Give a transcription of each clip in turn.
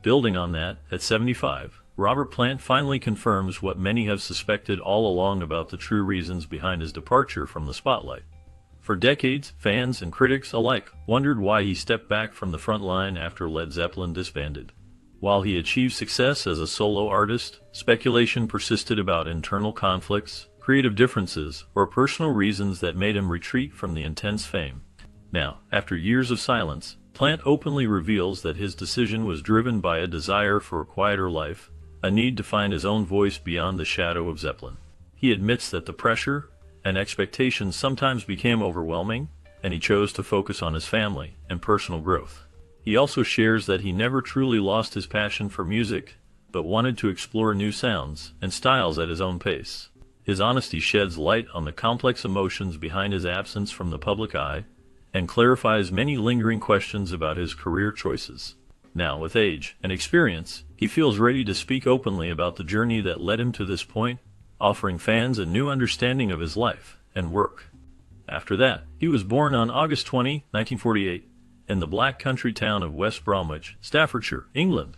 Building on that, at 75, Robert Plant finally confirms what many have suspected all along about the true reasons behind his departure from the spotlight. For decades, fans and critics alike wondered why he stepped back from the front line after Led Zeppelin disbanded. While he achieved success as a solo artist, speculation persisted about internal conflicts, creative differences, or personal reasons that made him retreat from the intense fame. Now, after years of silence, Plant openly reveals that his decision was driven by a desire for a quieter life, a need to find his own voice beyond the shadow of Zeppelin. He admits that the pressure and expectations sometimes became overwhelming, and he chose to focus on his family and personal growth. He also shares that he never truly lost his passion for music, but wanted to explore new sounds and styles at his own pace. His honesty sheds light on the complex emotions behind his absence from the public eye, and clarifies many lingering questions about his career choices. Now, with age and experience, he feels ready to speak openly about the journey that led him to this point, offering fans a new understanding of his life and work. After that, he was born on August 20, 1948, in the Black Country town of West Bromwich, Staffordshire, England.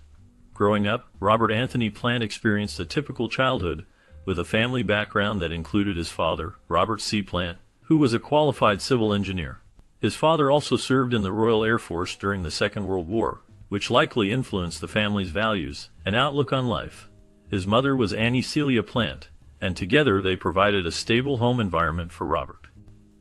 Growing up, Robert Anthony Plant experienced a typical childhood, with a family background that included his father, Robert C. Plant, who was a qualified civil engineer. His father also served in the Royal Air Force during the Second World War, which likely influenced the family's values and outlook on life. His mother was Annie Celia Plant, and together they provided a stable home environment for Robert.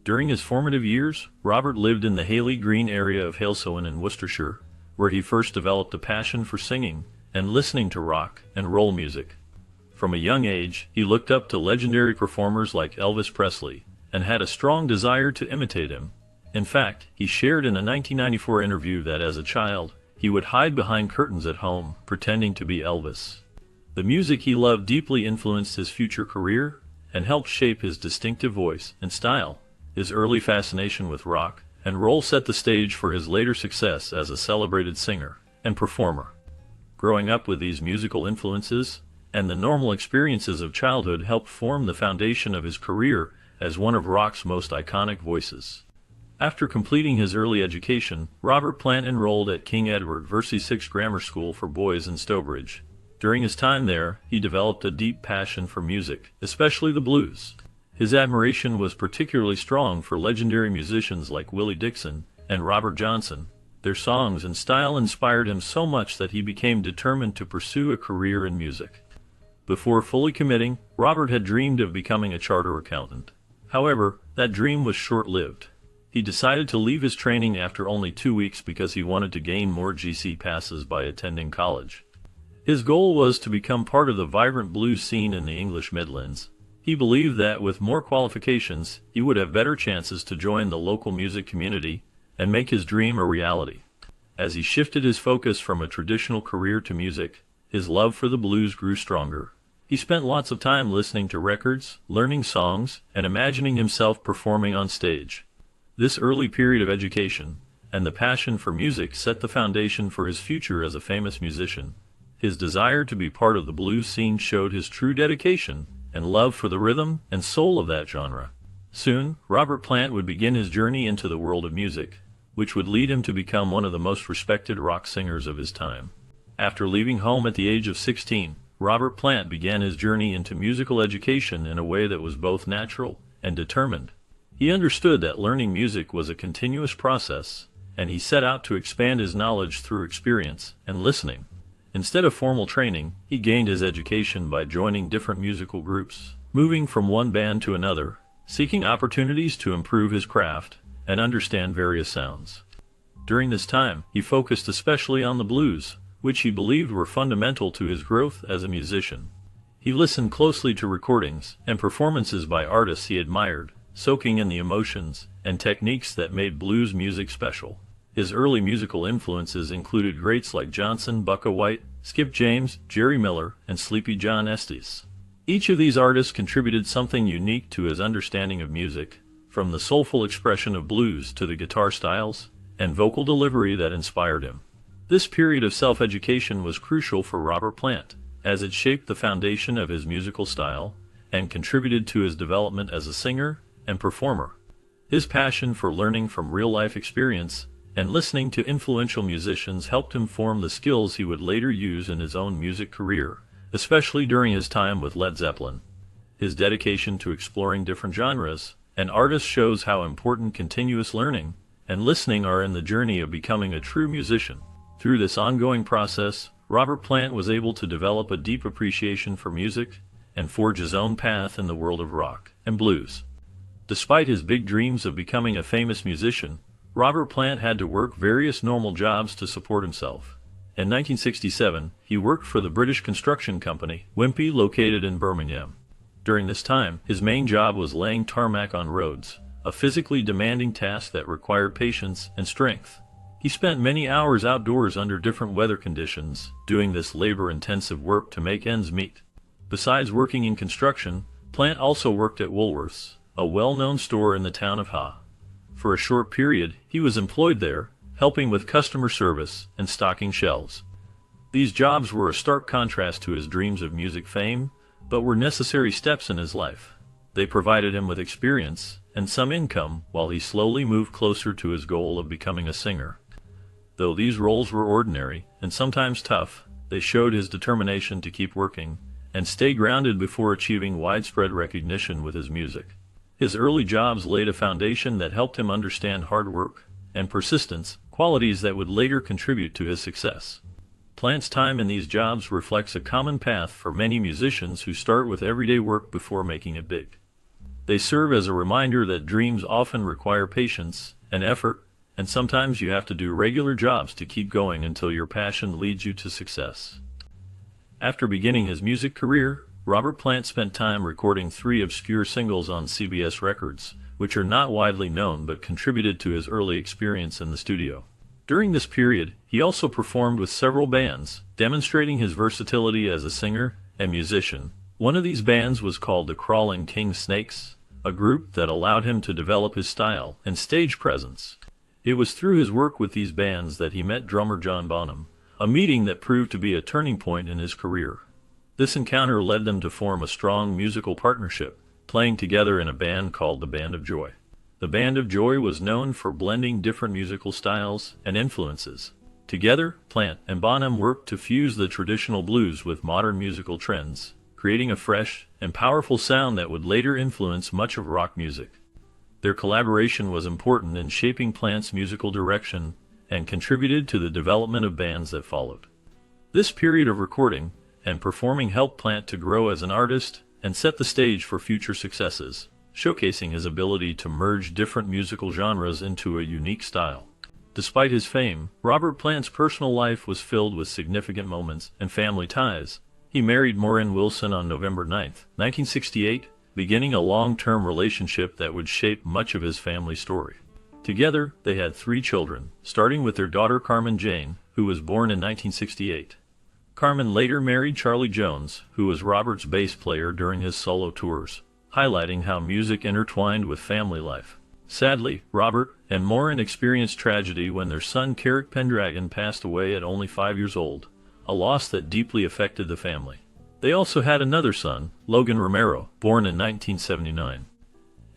During his formative years, Robert lived in the Haley Green area of Halesowen in Worcestershire, where he first developed a passion for singing and listening to rock and roll music. From a young age, he looked up to legendary performers like Elvis Presley and had a strong desire to imitate him. In fact, he shared in a 1994 interview that as a child, he would hide behind curtains at home, pretending to be Elvis. The music he loved deeply influenced his future career and helped shape his distinctive voice and style. His early fascination with rock and roll set the stage for his later success as a celebrated singer and performer. Growing up with these musical influences and the normal experiences of childhood helped form the foundation of his career as one of rock's most iconic voices. After completing his early education, Robert Plant enrolled at King Edward VI Grammar School for Boys in Stowbridge. During his time there, he developed a deep passion for music, especially the blues. His admiration was particularly strong for legendary musicians like Willie Dixon and Robert Johnson. Their songs and style inspired him so much that he became determined to pursue a career in music. Before fully committing, Robert had dreamed of becoming a charter accountant. However, that dream was short-lived. He decided to leave his training after only 2 weeks because he wanted to gain more GC passes by attending college. His goal was to become part of the vibrant blues scene in the English Midlands. He believed that with more qualifications, he would have better chances to join the local music community and make his dream a reality. As he shifted his focus from a traditional career to music, his love for the blues grew stronger. He spent lots of time listening to records, learning songs, and imagining himself performing on stage. This early period of education and the passion for music set the foundation for his future as a famous musician. His desire to be part of the blues scene showed his true dedication and love for the rhythm and soul of that genre. Soon, Robert Plant would begin his journey into the world of music, which would lead him to become one of the most respected rock singers of his time. After leaving home at the age of 16, Robert Plant began his journey into musical education in a way that was both natural and determined. He understood that learning music was a continuous process, and he set out to expand his knowledge through experience and listening. Instead of formal training, he gained his education by joining different musical groups, moving from one band to another, seeking opportunities to improve his craft and understand various sounds. During this time, he focused especially on the blues, which he believed were fundamental to his growth as a musician. He listened closely to recordings and performances by artists he admired, soaking in the emotions and techniques that made blues music special. His early musical influences included greats like Johnson, Bukka White, Skip James, Jerry Miller, and Sleepy John Estes. Each of these artists contributed something unique to his understanding of music, from the soulful expression of blues to the guitar styles and vocal delivery that inspired him. This period of self-education was crucial for Robert Plant, as it shaped the foundation of his musical style and contributed to his development as a singer and performer. His passion for learning from real-life experience and listening to influential musicians helped him form the skills he would later use in his own music career, especially during his time with Led Zeppelin. His dedication to exploring different genres and artists shows how important continuous learning and listening are in the journey of becoming a true musician. Through this ongoing process, Robert Plant was able to develop a deep appreciation for music and forge his own path in the world of rock and blues. Despite his big dreams of becoming a famous musician, Robert Plant had to work various normal jobs to support himself. In 1967, he worked for the British construction company, Wimpey, located in Birmingham. During this time, his main job was laying tarmac on roads, a physically demanding task that required patience and strength. He spent many hours outdoors under different weather conditions, doing this labor-intensive work to make ends meet. Besides working in construction, Plant also worked at Woolworth's, a well-known store in the town of Ha. For a short period, he was employed there, helping with customer service and stocking shelves. These jobs were a stark contrast to his dreams of music fame, but were necessary steps in his life. They provided him with experience and some income while he slowly moved closer to his goal of becoming a singer. Though these roles were ordinary and sometimes tough, they showed his determination to keep working and stay grounded before achieving widespread recognition with his music. His early jobs laid a foundation that helped him understand hard work and persistence, qualities that would later contribute to his success. Plant's time in these jobs reflects a common path for many musicians who start with everyday work before making it big. They serve as a reminder that dreams often require patience and effort, and sometimes you have to do regular jobs to keep going until your passion leads you to success. After beginning his music career, Robert Plant spent time recording 3 obscure singles on CBS Records, which are not widely known but contributed to his early experience in the studio. During this period, he also performed with several bands, demonstrating his versatility as a singer and musician. One of these bands was called the Crawling King Snakes, a group that allowed him to develop his style and stage presence. It was through his work with these bands that he met drummer John Bonham, a meeting that proved to be a turning point in his career. This encounter led them to form a strong musical partnership, playing together in a band called the Band of Joy. The Band of Joy was known for blending different musical styles and influences. Together, Plant and Bonham worked to fuse the traditional blues with modern musical trends, creating a fresh and powerful sound that would later influence much of rock music. Their collaboration was important in shaping Plant's musical direction and contributed to the development of bands that followed. This period of recording and performing helped Plant to grow as an artist and set the stage for future successes, showcasing his ability to merge different musical genres into a unique style. Despite his fame, Robert Plant's personal life was filled with significant moments and family ties. He married Maureen Wilson on November 9, 1968, beginning a long-term relationship that would shape much of his family story. Together, they had 3 children, starting with their daughter Carmen Jane, who was born in 1968. Carmen later married Charlie Jones, who was Robert's bass player during his solo tours, highlighting how music intertwined with family life. Sadly, Robert and Maureen experienced tragedy when their son Carrick Pendragon passed away at only 5 years old, a loss that deeply affected the family. They also had another son, Logan Romero, born in 1979.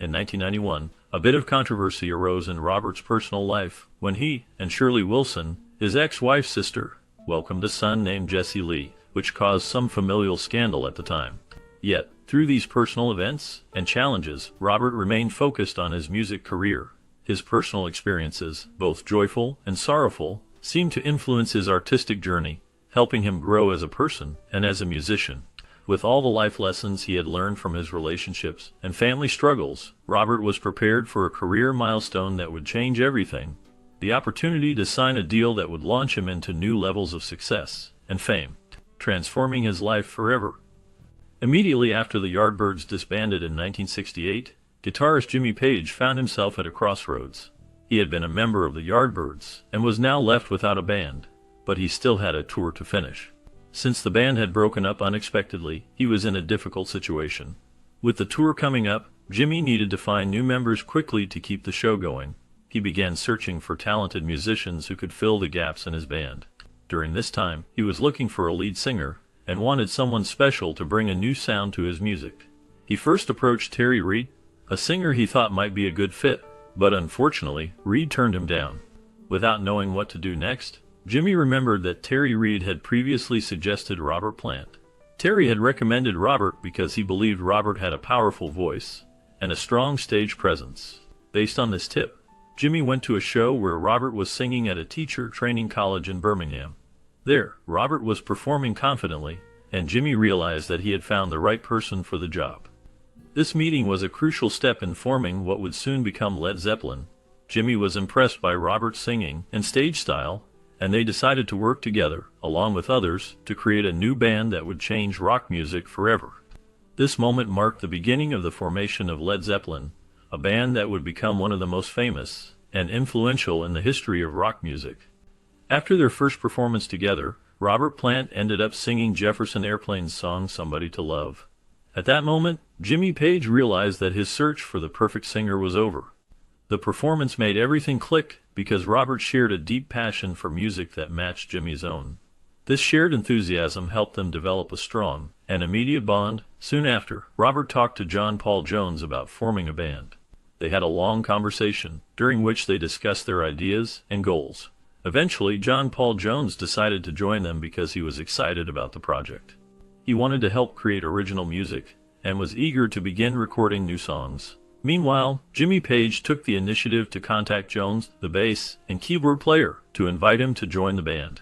In 1991, a bit of controversy arose in Robert's personal life when he and Shirley Wilson, his ex-wife's sister, welcomed a son named Jesse Lee, which caused some familial scandal at the time. Yet, through these personal events and challenges, Robert remained focused on his music career. His personal experiences, both joyful and sorrowful, seemed to influence his artistic journey, helping him grow as a person and as a musician. With all the life lessons he had learned from his relationships and family struggles, Robert was prepared for a career milestone that would change everything: the opportunity to sign a deal that would launch him into new levels of success and fame, transforming his life forever. Immediately after the Yardbirds disbanded in 1968, guitarist Jimmy Page found himself at a crossroads. He had been a member of the Yardbirds and was now left without a band, but he still had a tour to finish. Since the band had broken up unexpectedly, he was in a difficult situation. With the tour coming up, Jimmy needed to find new members quickly to keep the show going. He began searching for talented musicians who could fill the gaps in his band. During this time, he was looking for a lead singer and wanted someone special to bring a new sound to his music. He first approached Terry Reid, a singer he thought might be a good fit, but unfortunately, Reid turned him down. Without knowing what to do next, Jimmy remembered that Terry Reid had previously suggested Robert Plant. Terry had recommended Robert because he believed Robert had a powerful voice and a strong stage presence. Based on this tip, Jimmy went to a show where Robert was singing at a teacher training college in Birmingham. There, Robert was performing confidently, and Jimmy realized that he had found the right person for the job. This meeting was a crucial step in forming what would soon become Led Zeppelin. Jimmy was impressed by Robert's singing and stage style, and they decided to work together, along with others, to create a new band that would change rock music forever. This moment marked the beginning of the formation of Led Zeppelin, a band that would become one of the most famous and influential in the history of rock music. After their first performance together, Robert Plant ended up singing Jefferson Airplane's song Somebody to Love. At that moment, Jimmy Page realized that his search for the perfect singer was over. The performance made everything click because Robert shared a deep passion for music that matched Jimmy's own. This shared enthusiasm helped them develop a strong and immediate bond. Soon after, Robert talked to John Paul Jones about forming a band. They had a long conversation, during which they discussed their ideas and goals. Eventually, John Paul Jones decided to join them because he was excited about the project. He wanted to help create original music and was eager to begin recording new songs. Meanwhile, Jimmy Page took the initiative to contact Jones, the bass and keyboard player, to invite him to join the band.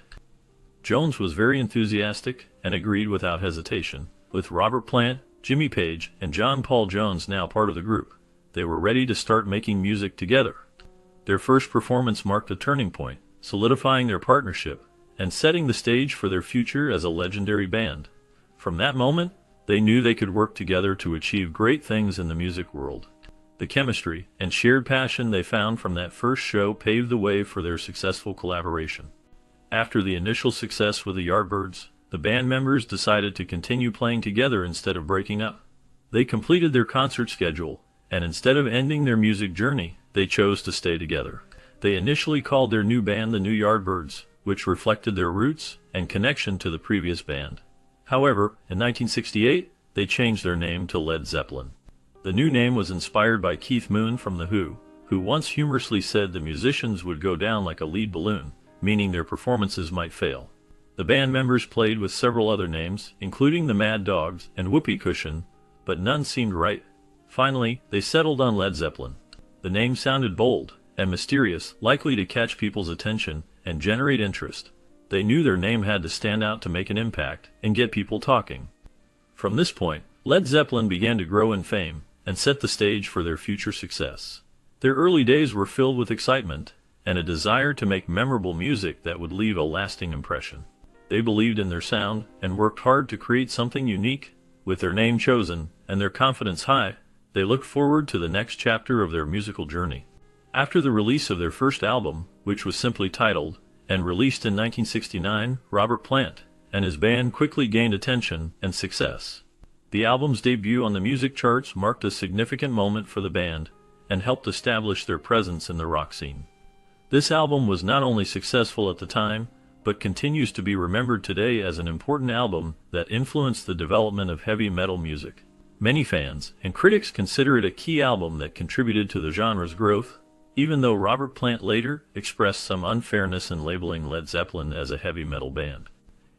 Jones was very enthusiastic and agreed without hesitation. With Robert Plant, Jimmy Page, and John Paul Jones now part of the group, they were ready to start making music together. Their first performance marked a turning point, solidifying their partnership and setting the stage for their future as a legendary band. From that moment, they knew they could work together to achieve great things in the music world. The chemistry and shared passion they found from that first show paved the way for their successful collaboration. After the initial success with the Yardbirds, the band members decided to continue playing together instead of breaking up. They completed their concert schedule, and instead of ending their music journey, they chose to stay together. They initially called their new band the New Yardbirds, which reflected their roots and connection to the previous band. However, in 1968, they changed their name to Led Zeppelin. The new name was inspired by Keith Moon from The Who once humorously said the musicians would go down like a lead balloon, meaning their performances might fail. The band members played with several other names, including the Mad Dogs and Whoopee Cushion, but none seemed right. Finally, they settled on Led Zeppelin. The name sounded bold and mysterious, likely to catch people's attention and generate interest. They knew their name had to stand out to make an impact and get people talking. From this point, Led Zeppelin began to grow in fame and set the stage for their future success. Their early days were filled with excitement and a desire to make memorable music that would leave a lasting impression. They believed in their sound and worked hard to create something unique. With their name chosen and their confidence high, they looked forward to the next chapter of their musical journey. After the release of their first album, which was simply titled and released in 1969, Robert Plant and his band quickly gained attention and success. The album's debut on the music charts marked a significant moment for the band and helped establish their presence in the rock scene. This album was not only successful at the time, but continues to be remembered today as an important album that influenced the development of heavy metal music. Many fans and critics consider it a key album that contributed to the genre's growth, even though Robert Plant later expressed some unfairness in labeling Led Zeppelin as a heavy metal band.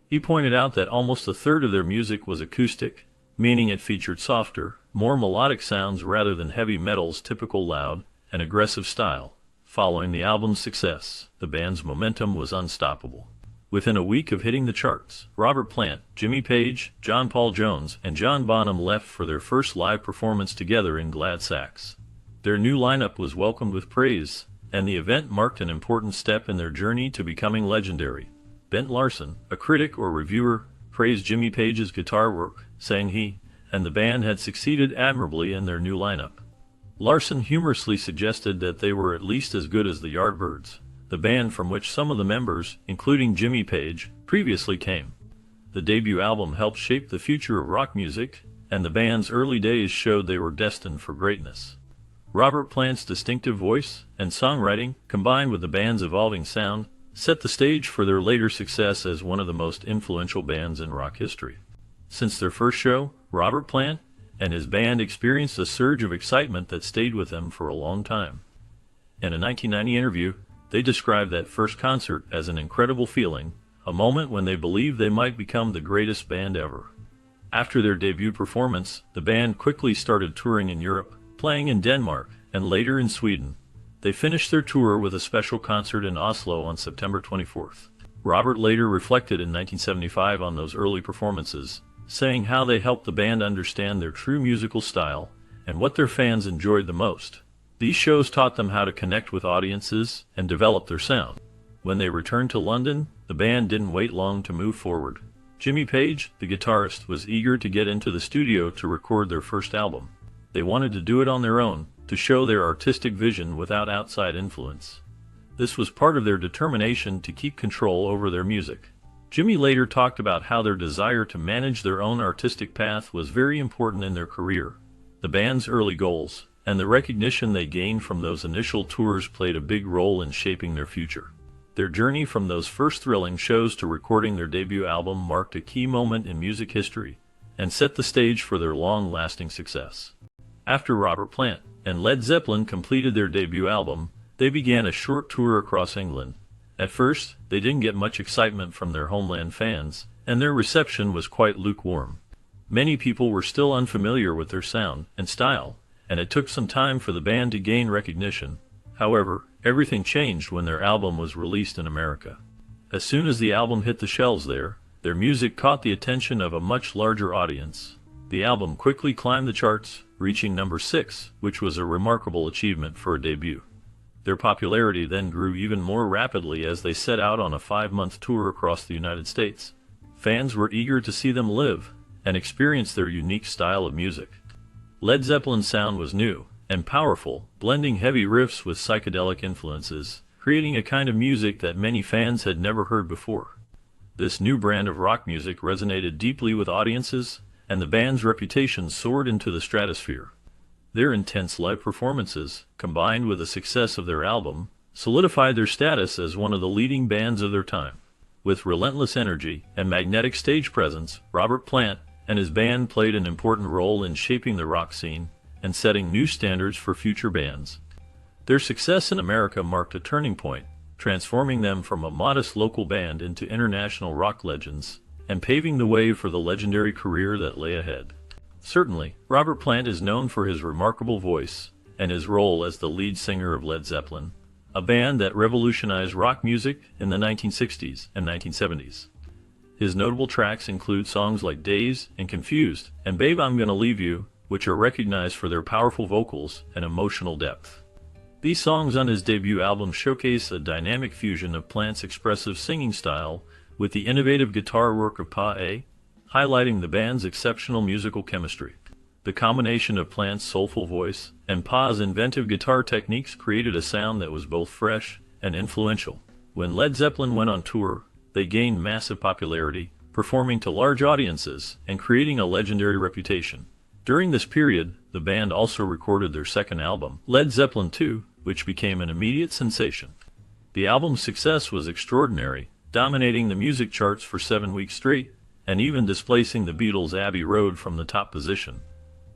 He pointed out that almost a third of their music was acoustic, meaning it featured softer, more melodic sounds rather than heavy metal's typical loud and aggressive style. Following the album's success, the band's momentum was unstoppable. Within a week of hitting the charts, Robert Plant, Jimmy Page, John Paul Jones, and John Bonham left for their first live performance together in Glad Sax. Their new lineup was welcomed with praise, and the event marked an important step in their journey to becoming legendary. Bent Larson, a critic or reviewer, praised Jimmy Page's guitar work, saying he and the band had succeeded admirably in their new lineup. Larson humorously suggested that they were at least as good as the Yardbirds, the band from which some of the members, including Jimmy Page, previously came. The debut album helped shape the future of rock music, and the band's early days showed they were destined for greatness. Robert Plant's distinctive voice and songwriting, combined with the band's evolving sound, set the stage for their later success as one of the most influential bands in rock history. Since their first show, Robert Plant and his band experienced a surge of excitement that stayed with them for a long time. In a 1990 interview, They described that first concert as an incredible feeling, a moment when they believed they might become the greatest band ever. After their debut performance, the band quickly started touring in Europe, playing in Denmark, and later in Sweden. They finished their tour with a special concert in Oslo on September 24th. Robert later reflected in 1975 on those early performances, saying how they helped the band understand their true musical style and what their fans enjoyed the most. These shows taught them how to connect with audiences and develop their sound. When they returned to London, the band didn't wait long to move forward. Jimmy Page, the guitarist, was eager to get into the studio to record their first album. They wanted to do it on their own, to show their artistic vision without outside influence. This was part of their determination to keep control over their music. Jimmy later talked about how their desire to manage their own artistic path was very important in their career. The band's early goals, and the recognition they gained from those initial tours played a big role in shaping their future. Their journey from those first thrilling shows to recording their debut album marked a key moment in music history, and set the stage for their long-lasting success. After Robert Plant and Led Zeppelin completed their debut album, they began a short tour across England. At first, they didn't get much excitement from their homeland fans, and their reception was quite lukewarm. Many people were still unfamiliar with their sound and style, and it took some time for the band to gain recognition. However, everything changed when their album was released in America. As soon as the album hit the shelves there, their music caught the attention of a much larger audience. The album quickly climbed the charts, reaching number 6, which was a remarkable achievement for a debut. Their popularity then grew even more rapidly as they set out on a 5-month tour across the United States. Fans were eager to see them live and experience their unique style of music. Led Zeppelin's sound was new and powerful, blending heavy riffs with psychedelic influences, creating a kind of music that many fans had never heard before. This new brand of rock music resonated deeply with audiences, and the band's reputation soared into the stratosphere. Their intense live performances, combined with the success of their album, solidified their status as one of the leading bands of their time. With relentless energy and magnetic stage presence, Robert Plant and his band played an important role in shaping the rock scene and setting new standards for future bands. Their success in America marked a turning point, transforming them from a modest local band into international rock legends, and paving the way for the legendary career that lay ahead. Certainly, Robert Plant is known for his remarkable voice and his role as the lead singer of Led Zeppelin, a band that revolutionized rock music in the 1960s and 1970s. His notable tracks include songs like Days and Confused and Babe I'm Gonna Leave You, which are recognized for their powerful vocals and emotional depth. These songs on his debut album showcase a dynamic fusion of Plant's expressive singing style with the innovative guitar work of Pa A, highlighting the band's exceptional musical chemistry. The combination of Plant's soulful voice and Pa's inventive guitar techniques created a sound that was both fresh and influential. When Led Zeppelin went on tour, they gained massive popularity, performing to large audiences and creating a legendary reputation. During this period, the band also recorded their second album, Led Zeppelin II, which became an immediate sensation. The album's success was extraordinary, dominating the music charts for 7 weeks straight, and even displacing the Beatles' Abbey Road from the top position.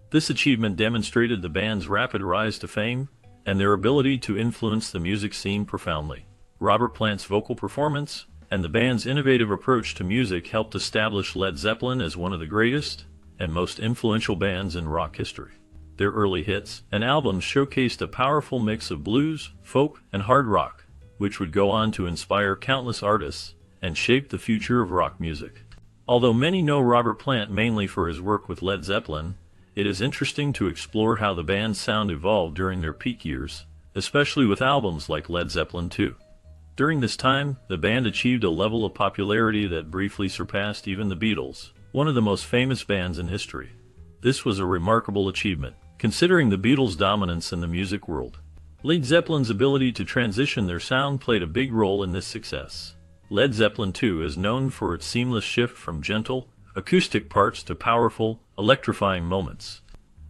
This achievement demonstrated the band's rapid rise to fame and their ability to influence the music scene profoundly. Robert Plant's vocal performance and the band's innovative approach to music helped establish Led Zeppelin as one of the greatest and most influential bands in rock history. Their early hits and albums showcased a powerful mix of blues, folk, and hard rock, which would go on to inspire countless artists and shape the future of rock music. Although many know Robert Plant mainly for his work with Led Zeppelin, it is interesting to explore how the band's sound evolved during their peak years, especially with albums like Led Zeppelin II. During this time, the band achieved a level of popularity that briefly surpassed even the Beatles, one of the most famous bands in history. This was a remarkable achievement, considering the Beatles' dominance in the music world. Led Zeppelin's ability to transition their sound played a big role in this success. Led Zeppelin II is known for its seamless shift from gentle, acoustic parts to powerful, electrifying moments.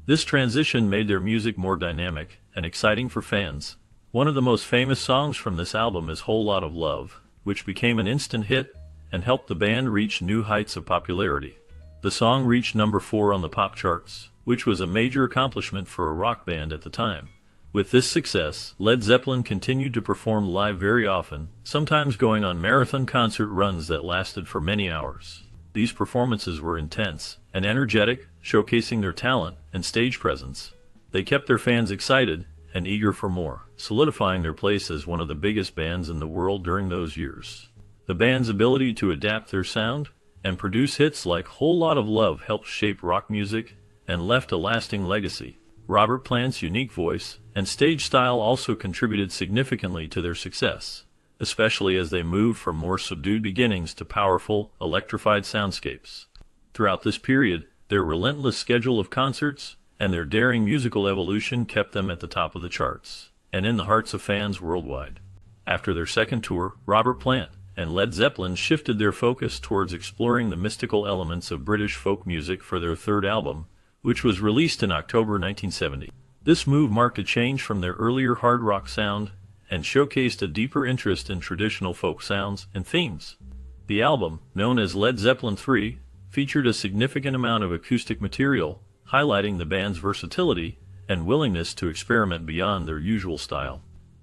This transition made their music more dynamic and exciting for fans. One of the most famous songs from this album is Whole Lot of Love, which became an instant hit and helped the band reach new heights of popularity. The song reached number 4 on the pop charts, which was a major accomplishment for a rock band at the time. With this success, Led Zeppelin continued to perform live very often, sometimes going on marathon concert runs that lasted for many hours. These performances were intense and energetic, showcasing their talent and stage presence. They kept their fans excited and eager for more, solidifying their place as one of the biggest bands in the world during those years. The band's ability to adapt their sound and produce hits like Whole Lot of Love helped shape rock music and left a lasting legacy. Robert Plant's unique voice and stage style also contributed significantly to their success, especially as they moved from more subdued beginnings to powerful, electrified soundscapes. Throughout this period, their relentless schedule of concerts and their daring musical evolution kept them at the top of the charts and in the hearts of fans worldwide. After their second tour, Robert Plant and Led Zeppelin shifted their focus towards exploring the mystical elements of British folk music for their third album, which was released in October 1970. This move marked a change from their earlier hard rock sound and showcased a deeper interest in traditional folk sounds and themes. The album, known as Led Zeppelin III, featured a significant amount of acoustic material, highlighting the band's versatility and willingness to experiment beyond their usual style.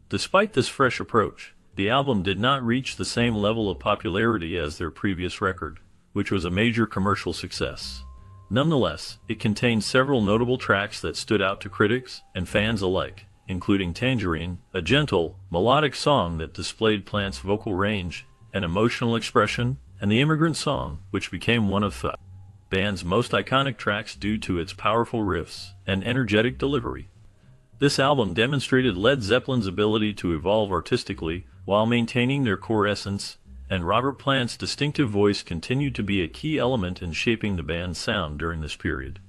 Despite this fresh approach, the album did not reach the same level of popularity as their previous record, which was a major commercial success. Nonetheless, it contained several notable tracks that stood out to critics and fans alike, including Tangerine, a gentle, melodic song that displayed Plant's vocal range and emotional expression, and The Immigrant Song, which became one of the band's most iconic tracks due to its powerful riffs and energetic delivery. This album demonstrated Led Zeppelin's ability to evolve artistically while maintaining their core essence, and Robert Plant's distinctive voice continued to be a key element in shaping the band's sound during this period.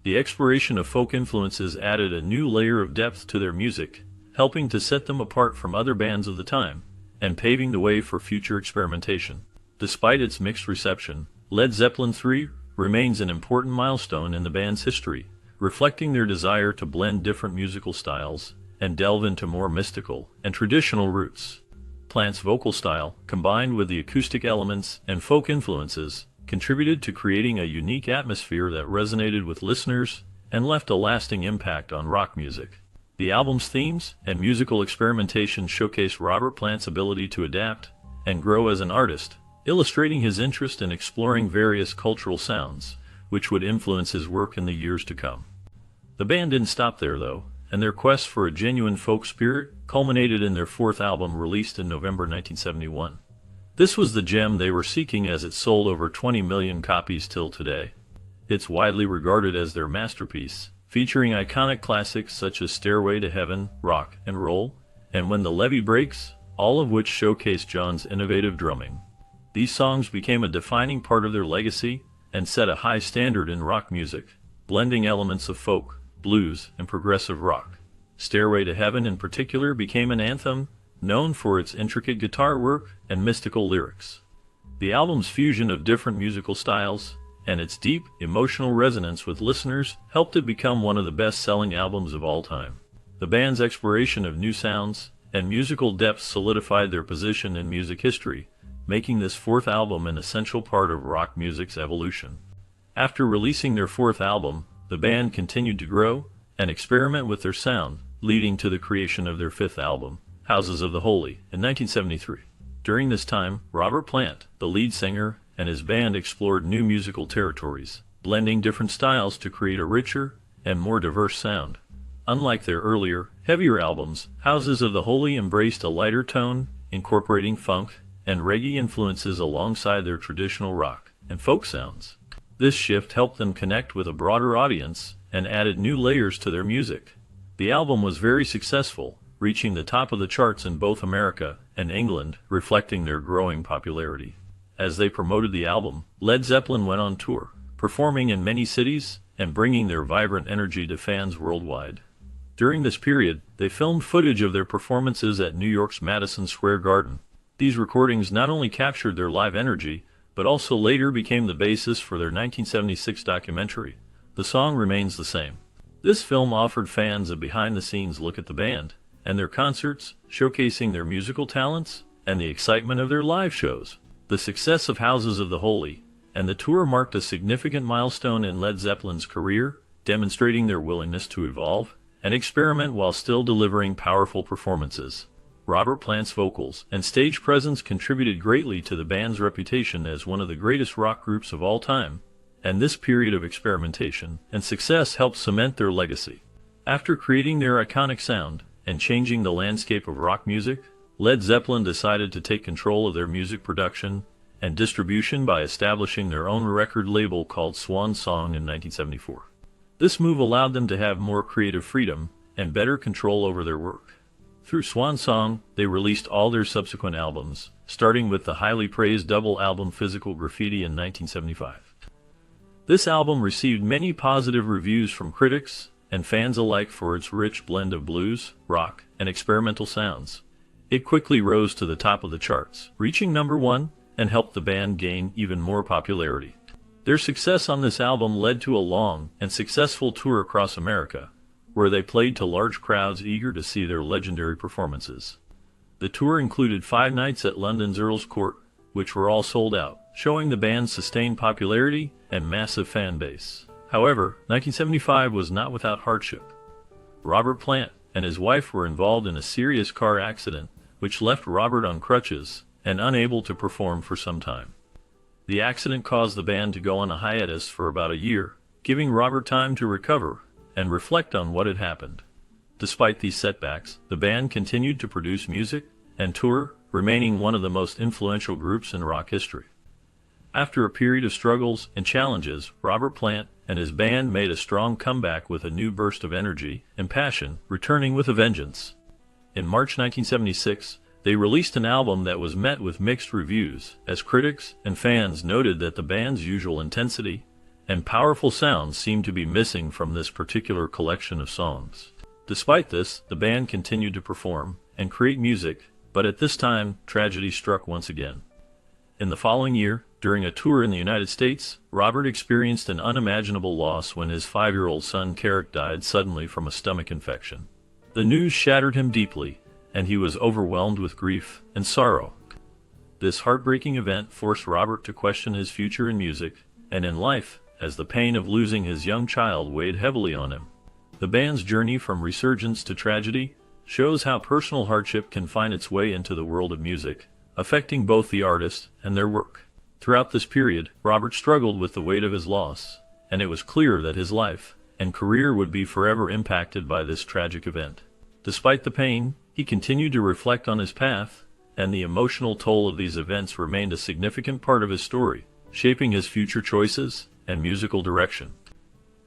The exploration of folk influences added a new layer of depth to their music, helping to set them apart from other bands of the time, and paving the way for future experimentation. Despite its mixed reception, Led Zeppelin III remains an important milestone in the band's history, reflecting their desire to blend different musical styles and delve into more mystical and traditional roots. Plant's vocal style, combined with the acoustic elements and folk influences, contributed to creating a unique atmosphere that resonated with listeners and left a lasting impact on rock music. The album's themes and musical experimentation showcased Robert Plant's ability to adapt and grow as an artist, illustrating his interest in exploring various cultural sounds, which would influence his work in the years to come. The band didn't stop there, though, and their quest for a genuine folk spirit culminated in their fourth album released in November 1971. This was the gem they were seeking, as it sold over 20 million copies till today. It's widely regarded as their masterpiece, featuring iconic classics such as Stairway to Heaven, Rock and Roll, and When the Levee Breaks, all of which showcase John's innovative drumming. These songs became a defining part of their legacy and set a high standard in rock music, blending elements of folk, blues, and progressive rock. Stairway to Heaven in particular became an anthem, known for its intricate guitar work and mystical lyrics. The album's fusion of different musical styles and its deep, emotional resonance with listeners helped it become one of the best-selling albums of all time. The band's exploration of new sounds and musical depth solidified their position in music history, making this fourth album an essential part of rock music's evolution. After releasing their fourth album, the band continued to grow and experiment with their sound, leading to the creation of their fifth album, Houses of the Holy, in 1973. During this time, Robert Plant, the lead singer, and his band explored new musical territories, blending different styles to create a richer and more diverse sound. Unlike their earlier, heavier albums, Houses of the Holy embraced a lighter tone, incorporating funk and reggae influences alongside their traditional rock and folk sounds. This shift helped them connect with a broader audience and added new layers to their music. The album was very successful, reaching the top of the charts in both America and England, reflecting their growing popularity. As they promoted the album, Led Zeppelin went on tour, performing in many cities and bringing their vibrant energy to fans worldwide. During this period, they filmed footage of their performances at New York's Madison Square Garden. These recordings not only captured their live energy, but also later became the basis for their 1976 documentary, The Song Remains the Same. This film offered fans a behind-the-scenes look at the band and their concerts, showcasing their musical talents and the excitement of their live shows. The success of Houses of the Holy and the tour marked a significant milestone in Led Zeppelin's career, demonstrating their willingness to evolve and experiment while still delivering powerful performances. Robert Plant's vocals and stage presence contributed greatly to the band's reputation as one of the greatest rock groups of all time, and this period of experimentation and success helped cement their legacy. After creating their iconic sound and changing the landscape of rock music, Led Zeppelin decided to take control of their music production and distribution by establishing their own record label called Swan Song in 1974. This move allowed them to have more creative freedom and better control over their work. Through Swan Song, they released all their subsequent albums, starting with the highly praised double album Physical Graffiti in 1975. This album received many positive reviews from critics and fans alike for its rich blend of blues, rock, and experimental sounds. It quickly rose to the top of the charts, reaching #1, and helped the band gain even more popularity. Their success on this album led to a long and successful tour across America, where they played to large crowds eager to see their legendary performances. The tour included 5 nights at London's Earl's Court, which were all sold out, showing the band's sustained popularity and massive fan base. However, 1975 was not without hardship. Robert Plant and his wife were involved in a serious car accident, which left Robert on crutches and unable to perform for some time. The accident caused the band to go on a hiatus for about a year, giving Robert time to recover and reflect on what had happened. Despite these setbacks, the band continued to produce music and tour, remaining one of the most influential groups in rock history. After a period of struggles and challenges, Robert Plant and his band made a strong comeback with a new burst of energy and passion, returning with a vengeance. In March 1976, they released an album that was met with mixed reviews, as critics and fans noted that the band's usual intensity and powerful sounds seemed to be missing from this particular collection of songs. Despite this, the band continued to perform and create music, but at this time, tragedy struck once again. In the following year, during a tour in the United States, Robert experienced an unimaginable loss when his 5-year-old son Carrick died suddenly from a stomach infection. The news shattered him deeply, and he was overwhelmed with grief and sorrow. This heartbreaking event forced Robert to question his future in music and in life, as the pain of losing his young child weighed heavily on him. The band's journey from resurgence to tragedy shows how personal hardship can find its way into the world of music, affecting both the artist and their work. Throughout this period, Robert struggled with the weight of his loss, and it was clear that his life and career would be forever impacted by this tragic event. Despite the pain, he continued to reflect on his path, and the emotional toll of these events remained a significant part of his story, shaping his future choices and musical direction.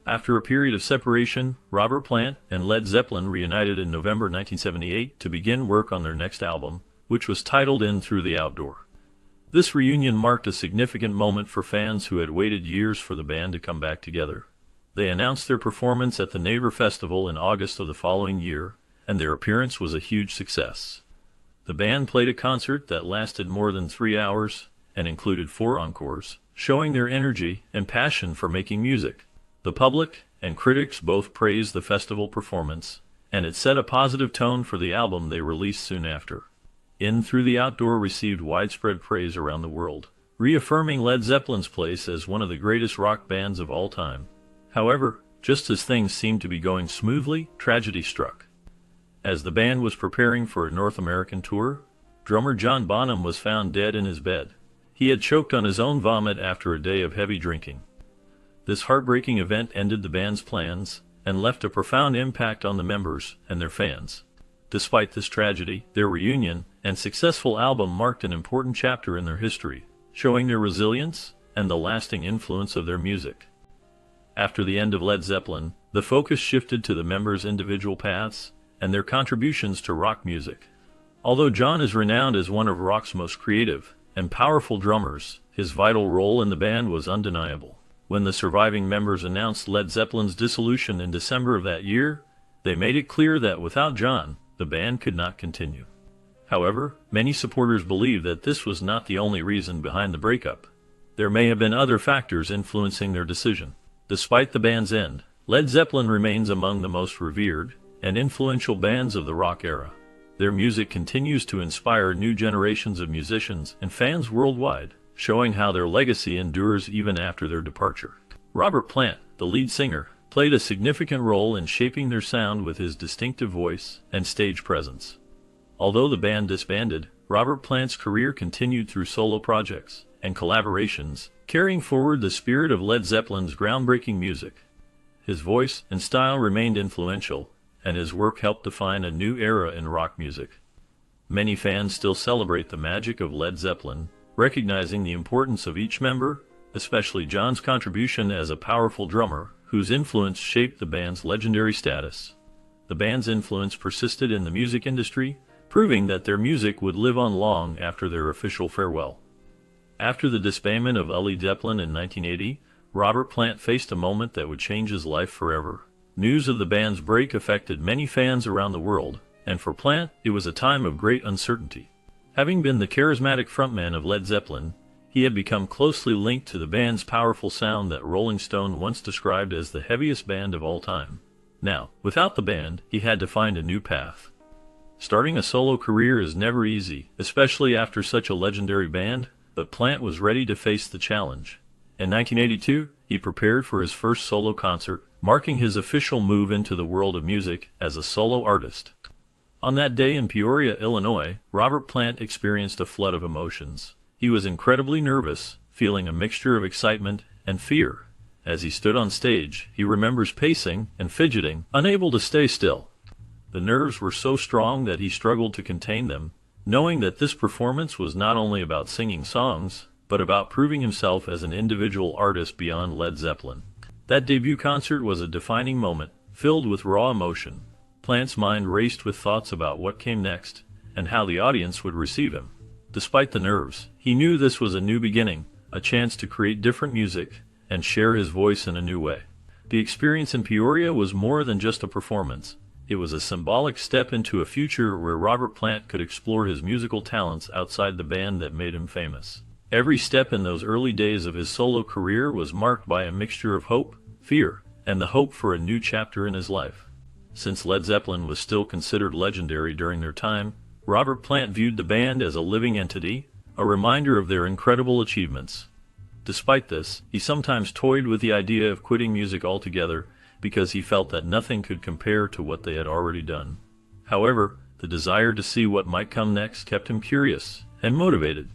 After a period of separation, Robert Plant and Led Zeppelin reunited in November 1978 to begin work on their next album, which was titled In Through the Outdoor. This reunion marked a significant moment for fans who had waited years for the band to come back together. They announced their performance at the Neighbor Festival in August of the following year, and their appearance was a huge success. The band played a concert that lasted more than 3 hours and included 4 encores, showing their energy and passion for making music. The public and critics both praised the festival performance, and it set a positive tone for the album they released soon after. In Through the Outdoor received widespread praise around the world, reaffirming Led Zeppelin's place as one of the greatest rock bands of all time. However, just as things seemed to be going smoothly, tragedy struck. As the band was preparing for a North American tour, drummer John Bonham was found dead in his bed. He had choked on his own vomit after a day of heavy drinking. This heartbreaking event ended the band's plans and left a profound impact on the members and their fans. Despite this tragedy, their reunion and successful album marked an important chapter in their history, showing their resilience and the lasting influence of their music. After the end of Led Zeppelin, the focus shifted to the members' individual paths and their contributions to rock music. Although John is renowned as one of rock's most creative and powerful drummers, his vital role in the band was undeniable. When the surviving members announced Led Zeppelin's dissolution in December of that year, they made it clear that without John, the band could not continue. However, many supporters believe that this was not the only reason behind the breakup. There may have been other factors influencing their decision. Despite the band's end, Led Zeppelin remains among the most revered and influential bands of the rock era. Their music continues to inspire new generations of musicians and fans worldwide, showing how their legacy endures even after their departure. Robert Plant, the lead singer, played a significant role in shaping their sound with his distinctive voice and stage presence. Although the band disbanded, Robert Plant's career continued through solo projects and collaborations, carrying forward the spirit of Led Zeppelin's groundbreaking music. His voice and style remained influential, and his work helped define a new era in rock music. Many fans still celebrate the magic of Led Zeppelin, recognizing the importance of each member, especially John's contribution as a powerful drummer, whose influence shaped the band's legendary status. The band's influence persisted in the music industry, proving that their music would live on long after their official farewell. After the disbandment of Led Zeppelin in 1980, Robert Plant faced a moment that would change his life forever. News of the band's break affected many fans around the world, and for Plant, it was a time of great uncertainty. Having been the charismatic frontman of Led Zeppelin, he had become closely linked to the band's powerful sound that Rolling Stone once described as the heaviest band of all time. Now, without the band, he had to find a new path. Starting a solo career is never easy, especially after such a legendary band, but Plant was ready to face the challenge. In 1982, he prepared for his first solo concert, marking his official move into the world of music as a solo artist. On that day in Peoria, Illinois, Robert Plant experienced a flood of emotions. He was incredibly nervous, feeling a mixture of excitement and fear. As he stood on stage, he remembers pacing and fidgeting, unable to stay still. The nerves were so strong that he struggled to contain them, knowing that this performance was not only about singing songs, but about proving himself as an individual artist beyond Led Zeppelin. That debut concert was a defining moment, filled with raw emotion. Plant's mind raced with thoughts about what came next, and how the audience would receive him. Despite the nerves, he knew this was a new beginning, a chance to create different music, and share his voice in a new way. The experience in Peoria was more than just a performance. It was a symbolic step into a future where Robert Plant could explore his musical talents outside the band that made him famous. Every step in those early days of his solo career was marked by a mixture of hope, fear, and the hope for a new chapter in his life. Since Led Zeppelin was still considered legendary during their time, Robert Plant viewed the band as a living entity, a reminder of their incredible achievements. Despite this, he sometimes toyed with the idea of quitting music altogether because he felt that nothing could compare to what they had already done. However, the desire to see what might come next kept him curious and motivated.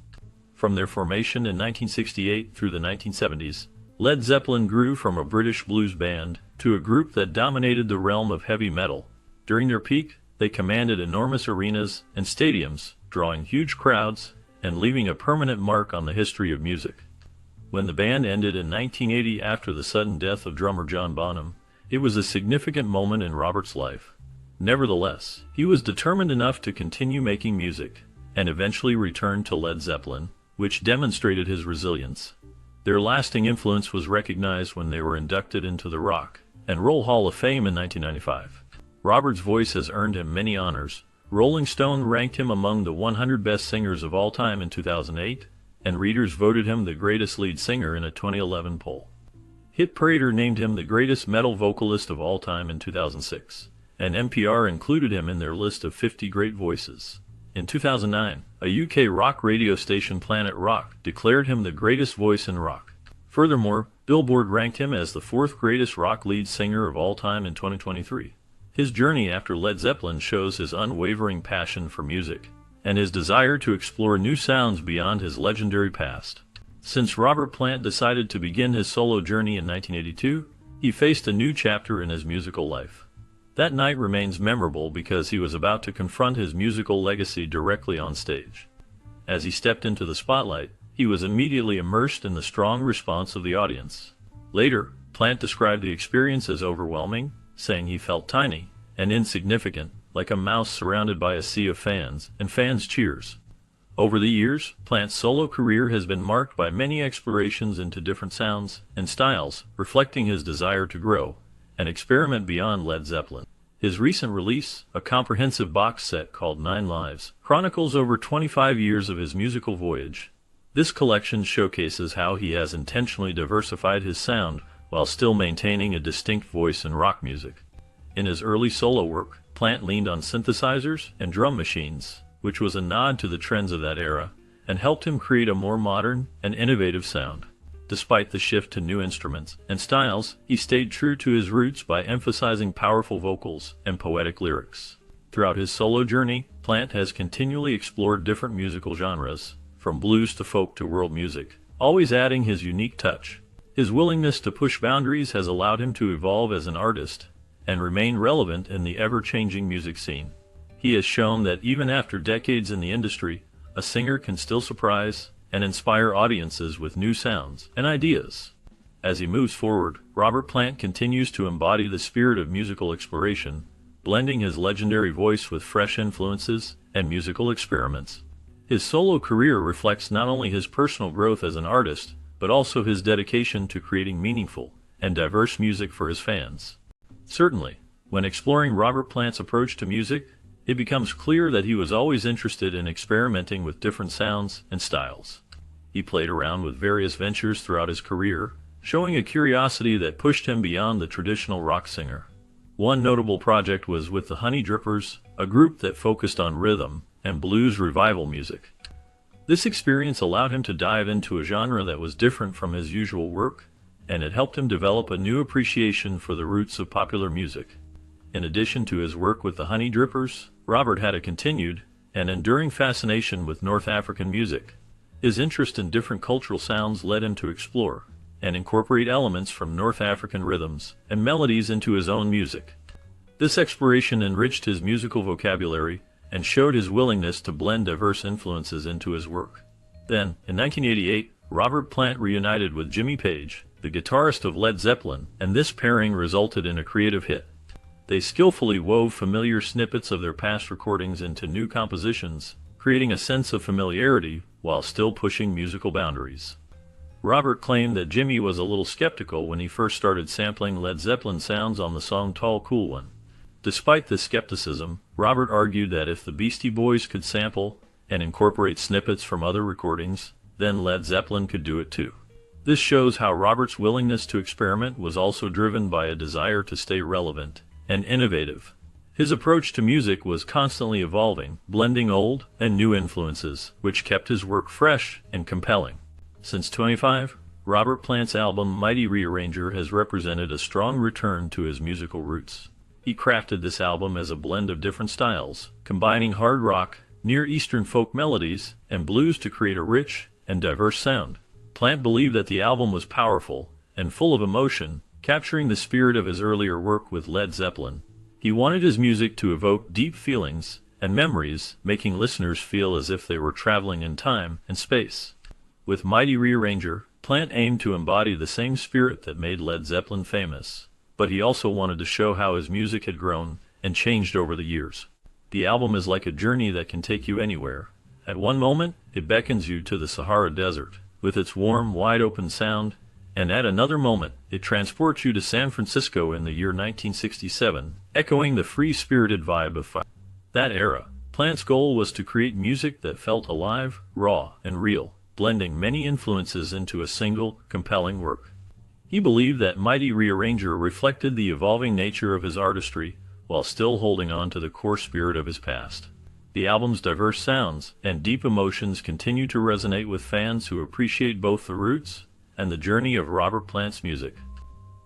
From their formation in 1968 through the 1970s, Led Zeppelin grew from a British blues band to a group that dominated the realm of heavy metal. During their peak, they commanded enormous arenas and stadiums, drawing huge crowds and leaving a permanent mark on the history of music. When the band ended in 1980 after the sudden death of drummer John Bonham, it was a significant moment in Robert's life. Nevertheless, he was determined enough to continue making music, and eventually returned to Led Zeppelin, which demonstrated his resilience. Their lasting influence was recognized when they were inducted into the Rock and Roll Hall of Fame in 1995. Robert's voice has earned him many honors. Rolling Stone ranked him among the 100 best singers of all time in 2008, and readers voted him the greatest lead singer in a 2011 poll. Hit Parader named him the greatest metal vocalist of all time in 2006, and NPR included him in their list of 50 great voices. In 2009, a UK rock radio station, Planet Rock, declared him the greatest voice in rock. Furthermore, Billboard ranked him as the fourth greatest rock lead singer of all time in 2023. His journey after Led Zeppelin shows his unwavering passion for music, and his desire to explore new sounds beyond his legendary past. Since Robert Plant decided to begin his solo journey in 1982, he faced a new chapter in his musical life. That night remains memorable because he was about to confront his musical legacy directly on stage. As he stepped into the spotlight, he was immediately immersed in the strong response of the audience. Later, Plant described the experience as overwhelming, saying he felt tiny and insignificant, like a mouse surrounded by a sea of fans, and fans' cheers. Over the years, Plant's solo career has been marked by many explorations into different sounds and styles, reflecting his desire to grow and experiment beyond Led Zeppelin. His recent release, a comprehensive box set called 9 Lives, chronicles over 25 years of his musical voyage. This collection showcases how he has intentionally diversified his sound while still maintaining a distinct voice in rock music. In his early solo work, Plant leaned on synthesizers and drum machines, which was a nod to the trends of that era, and helped him create a more modern and innovative sound. Despite the shift to new instruments and styles, he stayed true to his roots by emphasizing powerful vocals and poetic lyrics. Throughout his solo journey, Plant has continually explored different musical genres, from blues to folk to world music, always adding his unique touch. His willingness to push boundaries has allowed him to evolve as an artist and remain relevant in the ever-changing music scene. He has shown that even after decades in the industry, a singer can still surprise and inspire audiences with new sounds and ideas. As he moves forward, Robert Plant continues to embody the spirit of musical exploration, blending his legendary voice with fresh influences and musical experiments. His solo career reflects not only his personal growth as an artist, but also his dedication to creating meaningful and diverse music for his fans. Certainly, when exploring Robert Plant's approach to music, it becomes clear that he was always interested in experimenting with different sounds and styles. He played around with various ventures throughout his career, showing a curiosity that pushed him beyond the traditional rock singer. One notable project was with the Honey Drippers, a group that focused on rhythm and blues revival music. This experience allowed him to dive into a genre that was different from his usual work, and it helped him develop a new appreciation for the roots of popular music. In addition to his work with the Honey Drippers, Robert had a continued and enduring fascination with North African music. His interest in different cultural sounds led him to explore and incorporate elements from North African rhythms and melodies into his own music. This exploration enriched his musical vocabulary and showed his willingness to blend diverse influences into his work. Then, in 1988, Robert Plant reunited with Jimmy Page, the guitarist of Led Zeppelin, and this pairing resulted in a creative hit. They skillfully wove familiar snippets of their past recordings into new compositions, creating a sense of familiarity while still pushing musical boundaries. Robert claimed that Jimmy was a little skeptical when he first started sampling Led Zeppelin sounds on the song Tall Cool One. Despite this skepticism, Robert argued that if the Beastie Boys could sample and incorporate snippets from other recordings, then Led Zeppelin could do it too. This shows how Robert's willingness to experiment was also driven by a desire to stay relevant and innovative. His approach to music was constantly evolving, blending old and new influences, which kept his work fresh and compelling. Since 25, Robert Plant's album Mighty Rearranger has represented a strong return to his musical roots. He crafted this album as a blend of different styles, combining hard rock, Near Eastern folk melodies, and blues to create a rich and diverse sound. Plant believed that the album was powerful and full of emotion, capturing the spirit of his earlier work with Led Zeppelin. He wanted his music to evoke deep feelings and memories, making listeners feel as if they were traveling in time and space. With Mighty Rearranger, Plant aimed to embody the same spirit that made Led Zeppelin famous, but he also wanted to show how his music had grown and changed over the years. The album is like a journey that can take you anywhere. At one moment, it beckons you to the Sahara Desert, with its warm, wide-open sound, and at another moment, it transports you to San Francisco in the year 1967, echoing the free-spirited vibe of that era. Plant's goal was to create music that felt alive, raw, and real, blending many influences into a single, compelling work. He believed that Mighty Rearranger reflected the evolving nature of his artistry, while still holding on to the core spirit of his past. The album's diverse sounds and deep emotions continue to resonate with fans who appreciate both the roots and the journey of Robert Plant's music.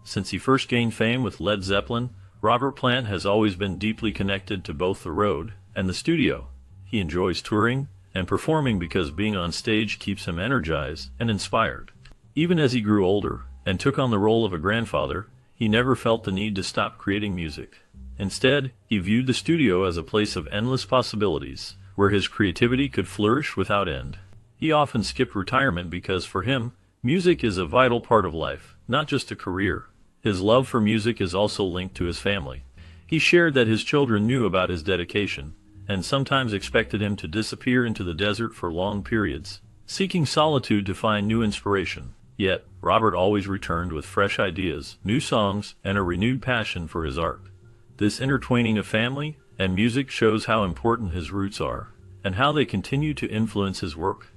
Since he first gained fame with Led Zeppelin, Robert Plant has always been deeply connected to both the road and the studio. He enjoys touring and performing because being on stage keeps him energized and inspired. Even as he grew older and took on the role of a grandfather, he never felt the need to stop creating music. Instead, he viewed the studio as a place of endless possibilities, where his creativity could flourish without end. He often skipped retirement because, for him, music is a vital part of life, not just a career. His love for music is also linked to his family. He shared that his children knew about his dedication, and sometimes expected him to disappear into the desert for long periods, seeking solitude to find new inspiration. Yet, Robert always returned with fresh ideas, new songs, and a renewed passion for his art. This intertwining of family and music shows how important his roots are, and how they continue to influence his work.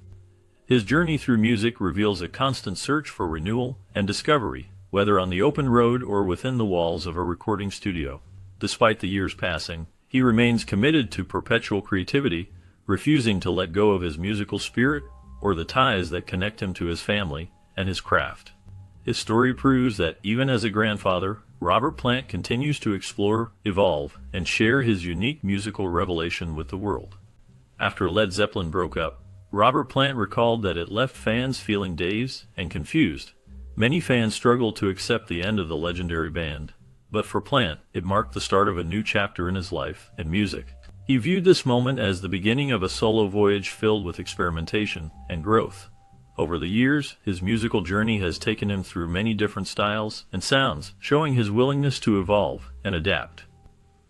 His journey through music reveals a constant search for renewal and discovery, whether on the open road or within the walls of a recording studio. Despite the years passing, he remains committed to perpetual creativity, refusing to let go of his musical spirit or the ties that connect him to his family and his craft. His story proves that even as a grandfather, Robert Plant continues to explore, evolve, and share his unique musical revelation with the world. After Led Zeppelin broke up, Robert Plant recalled that it left fans feeling dazed and confused. Many fans struggled to accept the end of the legendary band, but for Plant, it marked the start of a new chapter in his life and music. He viewed this moment as the beginning of a solo voyage filled with experimentation and growth. Over the years, his musical journey has taken him through many different styles and sounds, showing his willingness to evolve and adapt.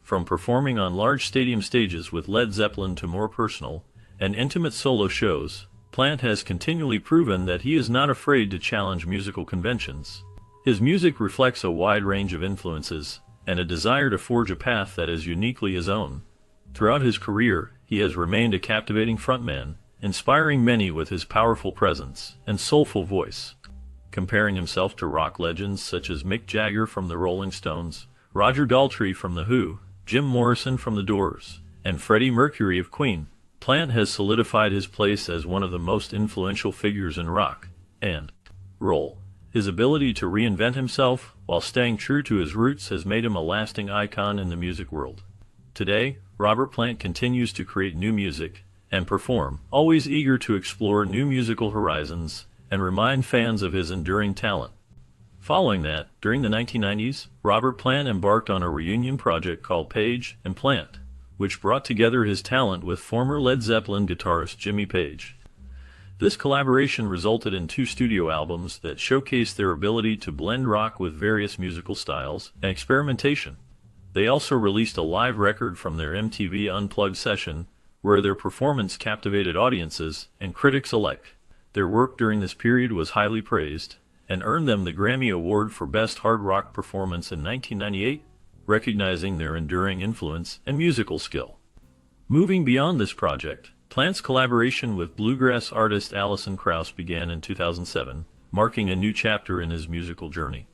From performing on large stadium stages with Led Zeppelin to more personal and intimate solo shows, Plant has continually proven that he is not afraid to challenge musical conventions. His music reflects a wide range of influences and a desire to forge a path that is uniquely his own. Throughout his career, he has remained a captivating frontman, inspiring many with his powerful presence and soulful voice. Comparing himself to rock legends such as Mick Jagger from the Rolling Stones, Roger Daltrey from The Who, Jim Morrison from The Doors, and Freddie Mercury of Queen, Plant has solidified his place as one of the most influential figures in rock and roll. His ability to reinvent himself while staying true to his roots has made him a lasting icon in the music world. Today, Robert Plant continues to create new music and perform, always eager to explore new musical horizons and remind fans of his enduring talent. Following that, during the 1990s, Robert Plant embarked on a reunion project called Page and Plant, which brought together his talent with former Led Zeppelin guitarist Jimmy Page. This collaboration resulted in 2 studio albums that showcased their ability to blend rock with various musical styles and experimentation. They also released a live record from their MTV Unplugged session, where their performance captivated audiences and critics alike. Their work during this period was highly praised and earned them the Grammy Award for Best Hard Rock Performance in 1998, recognizing their enduring influence and musical skill. Moving beyond this project, Plant's collaboration with bluegrass artist Alison Krauss began in 2007, marking a new chapter in his musical journey.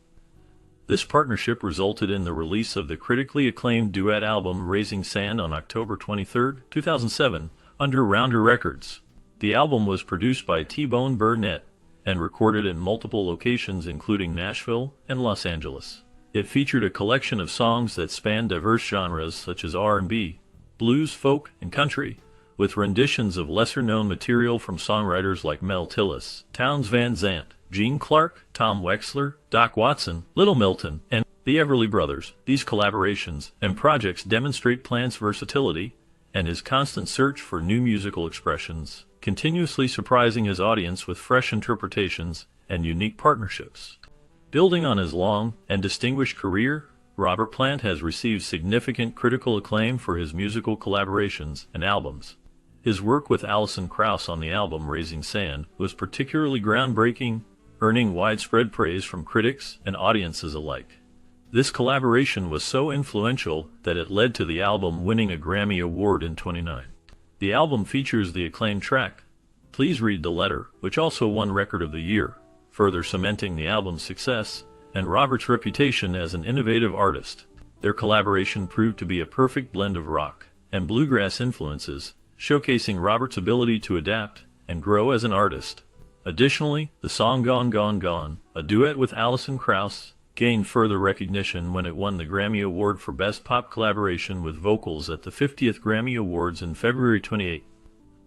This partnership resulted in the release of the critically acclaimed duet album Raising Sand on October 23, 2007, under Rounder Records. The album was produced by T-Bone Burnett and recorded in multiple locations including Nashville and Los Angeles. It featured a collection of songs that spanned diverse genres such as R&B, blues, folk, and country, with renditions of lesser-known material from songwriters like Mel Tillis, Townes Van Zandt, Gene Clark, Tom Wexler, Doc Watson, Little Milton, and the Everly Brothers. These collaborations and projects demonstrate Plant's versatility and his constant search for new musical expressions, continuously surprising his audience with fresh interpretations and unique partnerships. Building on his long and distinguished career, Robert Plant has received significant critical acclaim for his musical collaborations and albums. His work with Alison Krauss on the album Raising Sand was particularly groundbreaking, earning widespread praise from critics and audiences alike. This collaboration was so influential that it led to the album winning a Grammy Award in 2009. The album features the acclaimed track, Please Read the Letter, which also won Record of the Year, further cementing the album's success and Robert's reputation as an innovative artist. Their collaboration proved to be a perfect blend of rock and bluegrass influences, showcasing Robert's ability to adapt and grow as an artist. Additionally, the song Gone Gone Gone, a duet with Alison Krauss, gained further recognition when it won the Grammy Award for Best Pop Collaboration with Vocals at the 50th Grammy Awards in February 28.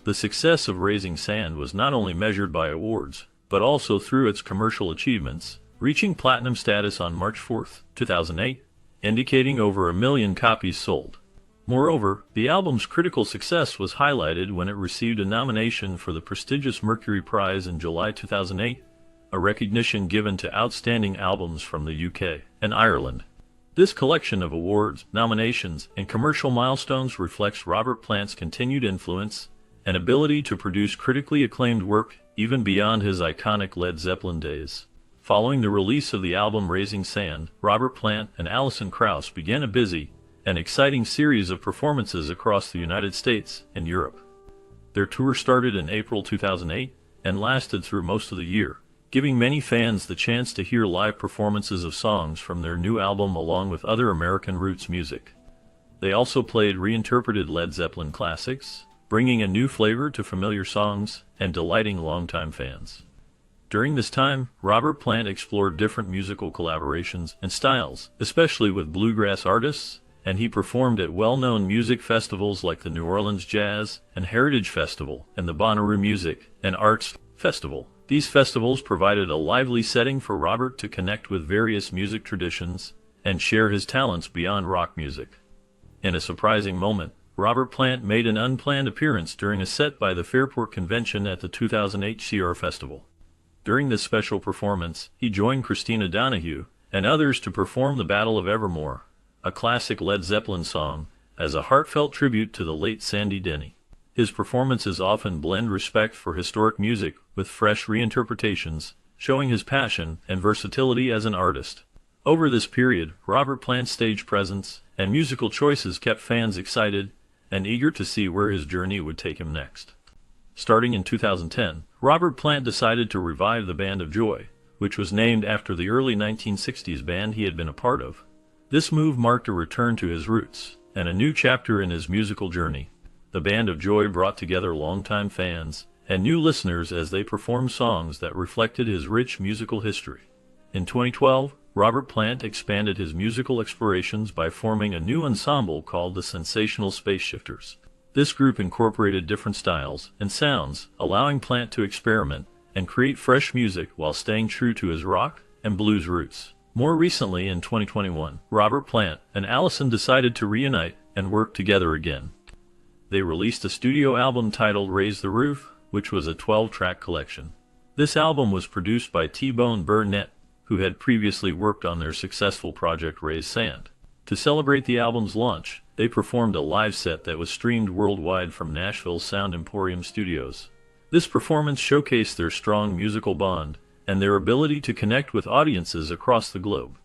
The success of Raising Sand was not only measured by awards, but also through its commercial achievements, reaching platinum status on March 4, 2008, indicating over 1 million copies sold. Moreover, the album's critical success was highlighted when it received a nomination for the prestigious Mercury Prize in July 2008, a recognition given to outstanding albums from the UK and Ireland. This collection of awards, nominations, and commercial milestones reflects Robert Plant's continued influence and ability to produce critically acclaimed work even beyond his iconic Led Zeppelin days. Following the release of the album Raising Sand, Robert Plant and Alison Krauss began a busy and exciting series of performances across the United States and Europe. Their tour started in April 2008 and lasted through most of the year, giving many fans the chance to hear live performances of songs from their new album along with other American roots music. They also played reinterpreted Led Zeppelin classics, bringing a new flavor to familiar songs and delighting longtime fans. During this time, Robert Plant explored different musical collaborations and styles, especially with bluegrass artists, and he performed at well-known music festivals like the New Orleans Jazz and Heritage Festival and the Bonnaroo Music and Arts Festival. These festivals provided a lively setting for Robert to connect with various music traditions and share his talents beyond rock music. In a surprising moment, Robert Plant made an unplanned appearance during a set by the Fairport Convention at the 2008 Sierra Festival. During this special performance, he joined Christina Donahue and others to perform the Battle of Evermore, a classic Led Zeppelin song, as a heartfelt tribute to the late Sandy Denny. His performances often blend respect for historic music with fresh reinterpretations, showing his passion and versatility as an artist. Over this period, Robert Plant's stage presence and musical choices kept fans excited and eager to see where his journey would take him next. Starting in 2010, Robert Plant decided to revive the Band of Joy, which was named after the early 1960s band he had been a part of. This move marked a return to his roots and a new chapter in his musical journey. The Band of Joy brought together longtime fans and new listeners as they performed songs that reflected his rich musical history. In 2012, Robert Plant expanded his musical explorations by forming a new ensemble called the Sensational Spaceshifters. This group incorporated different styles and sounds, allowing Plant to experiment and create fresh music while staying true to his rock and blues roots. More recently, in 2021, Robert Plant and Allison decided to reunite and work together again. They released a studio album titled Raise the Roof, which was a 12-track collection. This album was produced by T-Bone Burnett, who had previously worked on their successful project Raise Sand. To celebrate the album's launch, they performed a live set that was streamed worldwide from Nashville's Sound Emporium Studios. This performance showcased their strong musical bond and their ability to connect with audiences across the globe.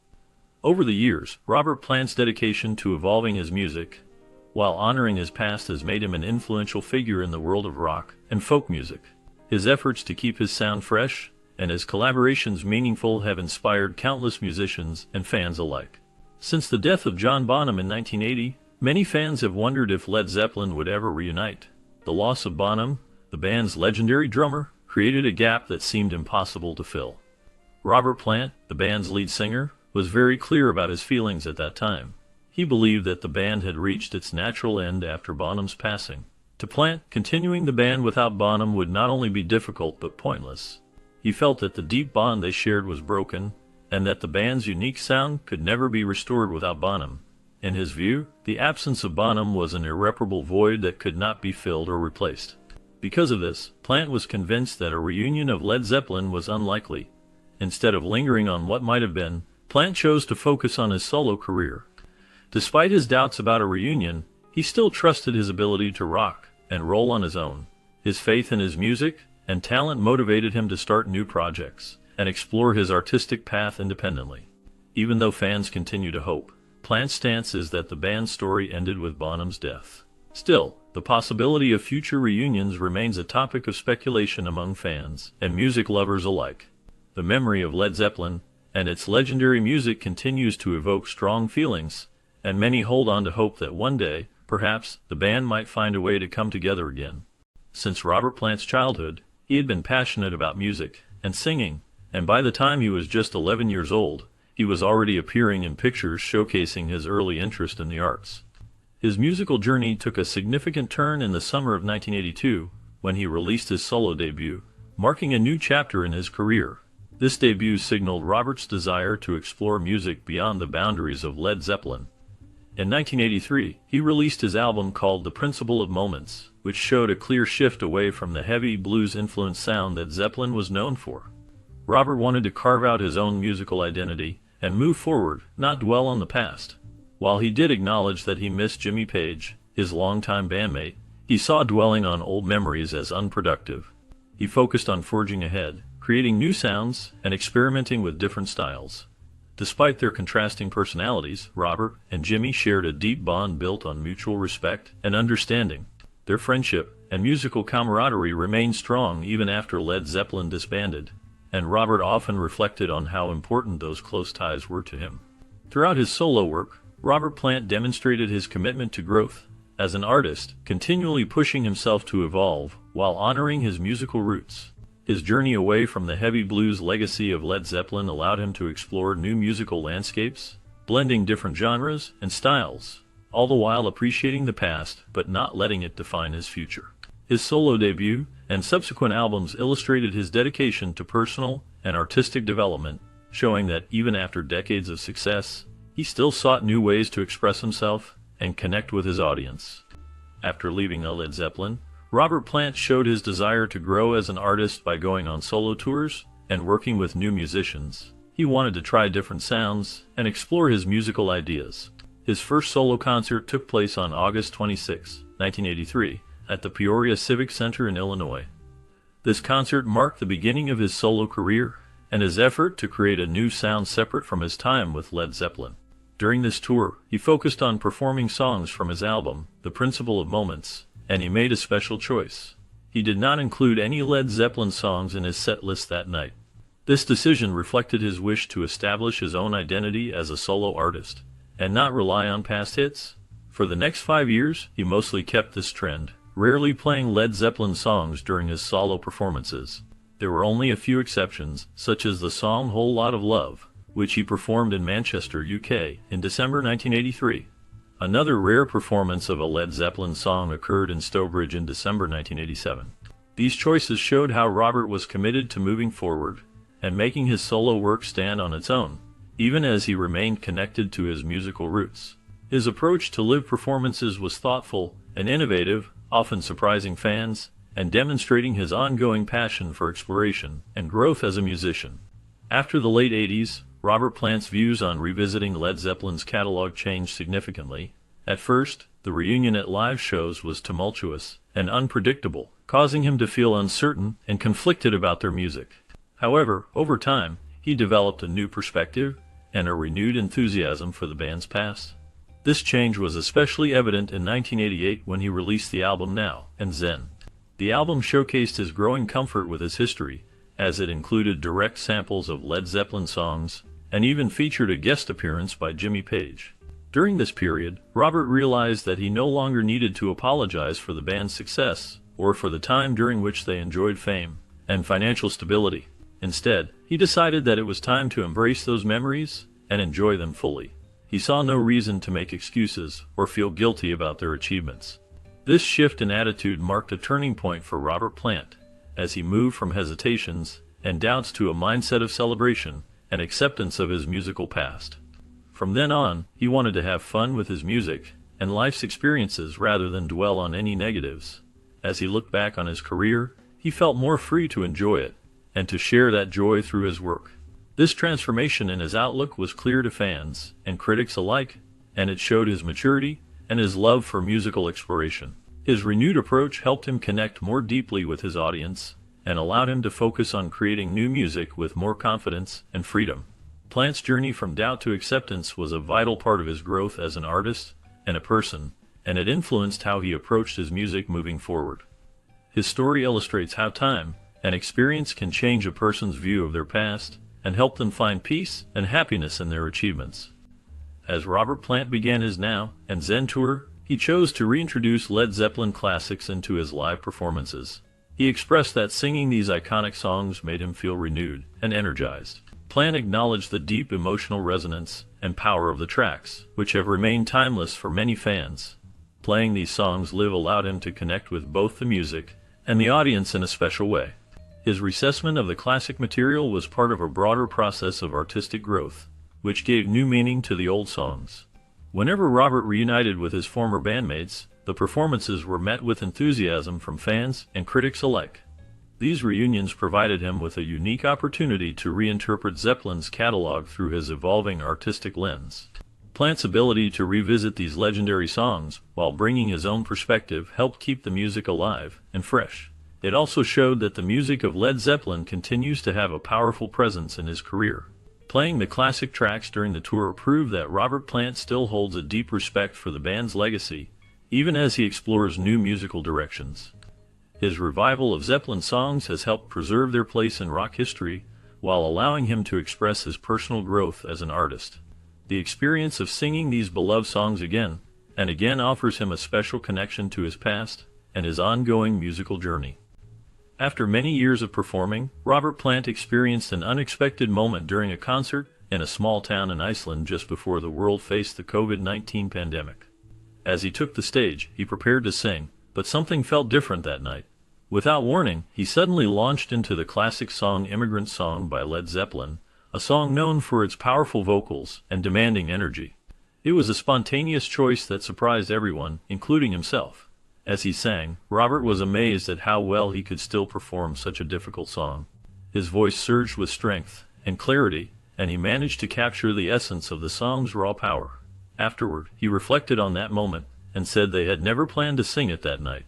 Over the years, Robert Plant's dedication to evolving his music while honoring his past has made him an influential figure in the world of rock and folk music. His efforts to keep his sound fresh and his collaborations meaningful have inspired countless musicians and fans alike. Since the death of John Bonham in 1980, many fans have wondered if Led Zeppelin would ever reunite. The loss of Bonham, the band's legendary drummer, created a gap that seemed impossible to fill. Robert Plant, the band's lead singer, was very clear about his feelings at that time. He believed that the band had reached its natural end after Bonham's passing. To Plant, continuing the band without Bonham would not only be difficult but pointless. He felt that the deep bond they shared was broken, and that the band's unique sound could never be restored without Bonham. In his view, the absence of Bonham was an irreparable void that could not be filled or replaced. Because of this, Plant was convinced that a reunion of Led Zeppelin was unlikely. Instead of lingering on what might have been, Plant chose to focus on his solo career. Despite his doubts about a reunion, he still trusted his ability to rock and roll on his own. His faith in his music and talent motivated him to start new projects and explore his artistic path independently. Even though fans continue to hope, Plant's stance is that the band's story ended with Bonham's death. Still, the possibility of future reunions remains a topic of speculation among fans and music lovers alike. The memory of Led Zeppelin and its legendary music continues to evoke strong feelings, and many hold on to hope that one day, perhaps, the band might find a way to come together again. Since Robert Plant's childhood, he had been passionate about music and singing, and by the time he was just 11 years old, he was already appearing in pictures showcasing his early interest in the arts. His musical journey took a significant turn in the summer of 1982, when he released his solo debut, marking a new chapter in his career. This debut signaled Robert's desire to explore music beyond the boundaries of Led Zeppelin. In 1983, he released his album called The Principle of Moments, which showed a clear shift away from the heavy blues-influenced sound that Zeppelin was known for. Robert wanted to carve out his own musical identity and move forward, not dwell on the past. While he did acknowledge that he missed Jimmy Page, his longtime bandmate, he saw dwelling on old memories as unproductive. He focused on forging ahead, creating new sounds, and experimenting with different styles. Despite their contrasting personalities, Robert and Jimmy shared a deep bond built on mutual respect and understanding. Their friendship and musical camaraderie remained strong even after Led Zeppelin disbanded, and Robert often reflected on how important those close ties were to him. Throughout his solo work, Robert Plant demonstrated his commitment to growth as an artist, continually pushing himself to evolve while honoring his musical roots. His journey away from the heavy blues legacy of Led Zeppelin allowed him to explore new musical landscapes, blending different genres and styles, all the while appreciating the past but not letting it define his future. His solo debut and subsequent albums illustrated his dedication to personal and artistic development, showing that even after decades of success, he still sought new ways to express himself and connect with his audience. After leaving Led Zeppelin, Robert Plant showed his desire to grow as an artist by going on solo tours and working with new musicians. He wanted to try different sounds and explore his musical ideas. His first solo concert took place on August 26, 1983, at the Peoria Civic Center in Illinois. This concert marked the beginning of his solo career and his effort to create a new sound separate from his time with Led Zeppelin. During this tour, he focused on performing songs from his album, The Principle of Moments, and he made a special choice. He did not include any Led Zeppelin songs in his set list that night. This decision reflected his wish to establish his own identity as a solo artist, and not rely on past hits. For the next 5 years, he mostly kept this trend, rarely playing Led Zeppelin songs during his solo performances. There were only a few exceptions, such as the song Whole Lot of Love, which he performed in Manchester, UK, in December 1983. Another rare performance of a Led Zeppelin song occurred in Stourbridge in December 1987. These choices showed how Robert was committed to moving forward and making his solo work stand on its own, even as he remained connected to his musical roots. His approach to live performances was thoughtful and innovative, often surprising fans and demonstrating his ongoing passion for exploration and growth as a musician. After the late 80s, Robert Plant's views on revisiting Led Zeppelin's catalog changed significantly. At first, the reunion at live shows was tumultuous and unpredictable, causing him to feel uncertain and conflicted about their music. However, over time, he developed a new perspective and a renewed enthusiasm for the band's past. This change was especially evident in 1988 when he released the album Now and Zen. The album showcased his growing comfort with his history, as it included direct samples of Led Zeppelin songs and even featured a guest appearance by Jimmy Page. During this period, Robert realized that he no longer needed to apologize for the band's success or for the time during which they enjoyed fame and financial stability. Instead, he decided that it was time to embrace those memories and enjoy them fully. He saw no reason to make excuses or feel guilty about their achievements. This shift in attitude marked a turning point for Robert Plant, as he moved from hesitations and doubts to a mindset of celebration and acceptance of his musical past. From then on, he wanted to have fun with his music and life's experiences rather than dwell on any negatives. As he looked back on his career, he felt more free to enjoy it and to share that joy through his work. This transformation in his outlook was clear to fans and critics alike, and it showed his maturity and his love for musical exploration. His renewed approach helped him connect more deeply with his audience and allowed him to focus on creating new music with more confidence and freedom. Plant's journey from doubt to acceptance was a vital part of his growth as an artist and a person, and it influenced how he approached his music moving forward. His story illustrates how time and experience can change a person's view of their past and help them find peace and happiness in their achievements. As Robert Plant began his Now and Zen tour, he chose to reintroduce Led Zeppelin classics into his live performances. He expressed that singing these iconic songs made him feel renewed and energized. Plant acknowledged the deep emotional resonance and power of the tracks, which have remained timeless for many fans. Playing these songs live allowed him to connect with both the music and the audience in a special way. His reassessment of the classic material was part of a broader process of artistic growth, which gave new meaning to the old songs. Whenever Robert reunited with his former bandmates, the performances were met with enthusiasm from fans and critics alike. These reunions provided him with a unique opportunity to reinterpret Zeppelin's catalog through his evolving artistic lens. Plant's ability to revisit these legendary songs while bringing his own perspective helped keep the music alive and fresh. It also showed that the music of Led Zeppelin continues to have a powerful presence in his career. Playing the classic tracks during the tour proved that Robert Plant still holds a deep respect for the band's legacy, even as he explores new musical directions. His revival of Zeppelin songs has helped preserve their place in rock history, while allowing him to express his personal growth as an artist. The experience of singing these beloved songs again and again offers him a special connection to his past and his ongoing musical journey. After many years of performing, Robert Plant experienced an unexpected moment during a concert in a small town in Iceland just before the world faced the COVID-19 pandemic. As he took the stage, he prepared to sing, but something felt different that night. Without warning, he suddenly launched into the classic song Immigrant Song by Led Zeppelin, a song known for its powerful vocals and demanding energy. It was a spontaneous choice that surprised everyone, including himself. As he sang, Robert was amazed at how well he could still perform such a difficult song. His voice surged with strength and clarity, and he managed to capture the essence of the song's raw power. Afterward, he reflected on that moment and said they had never planned to sing it that night.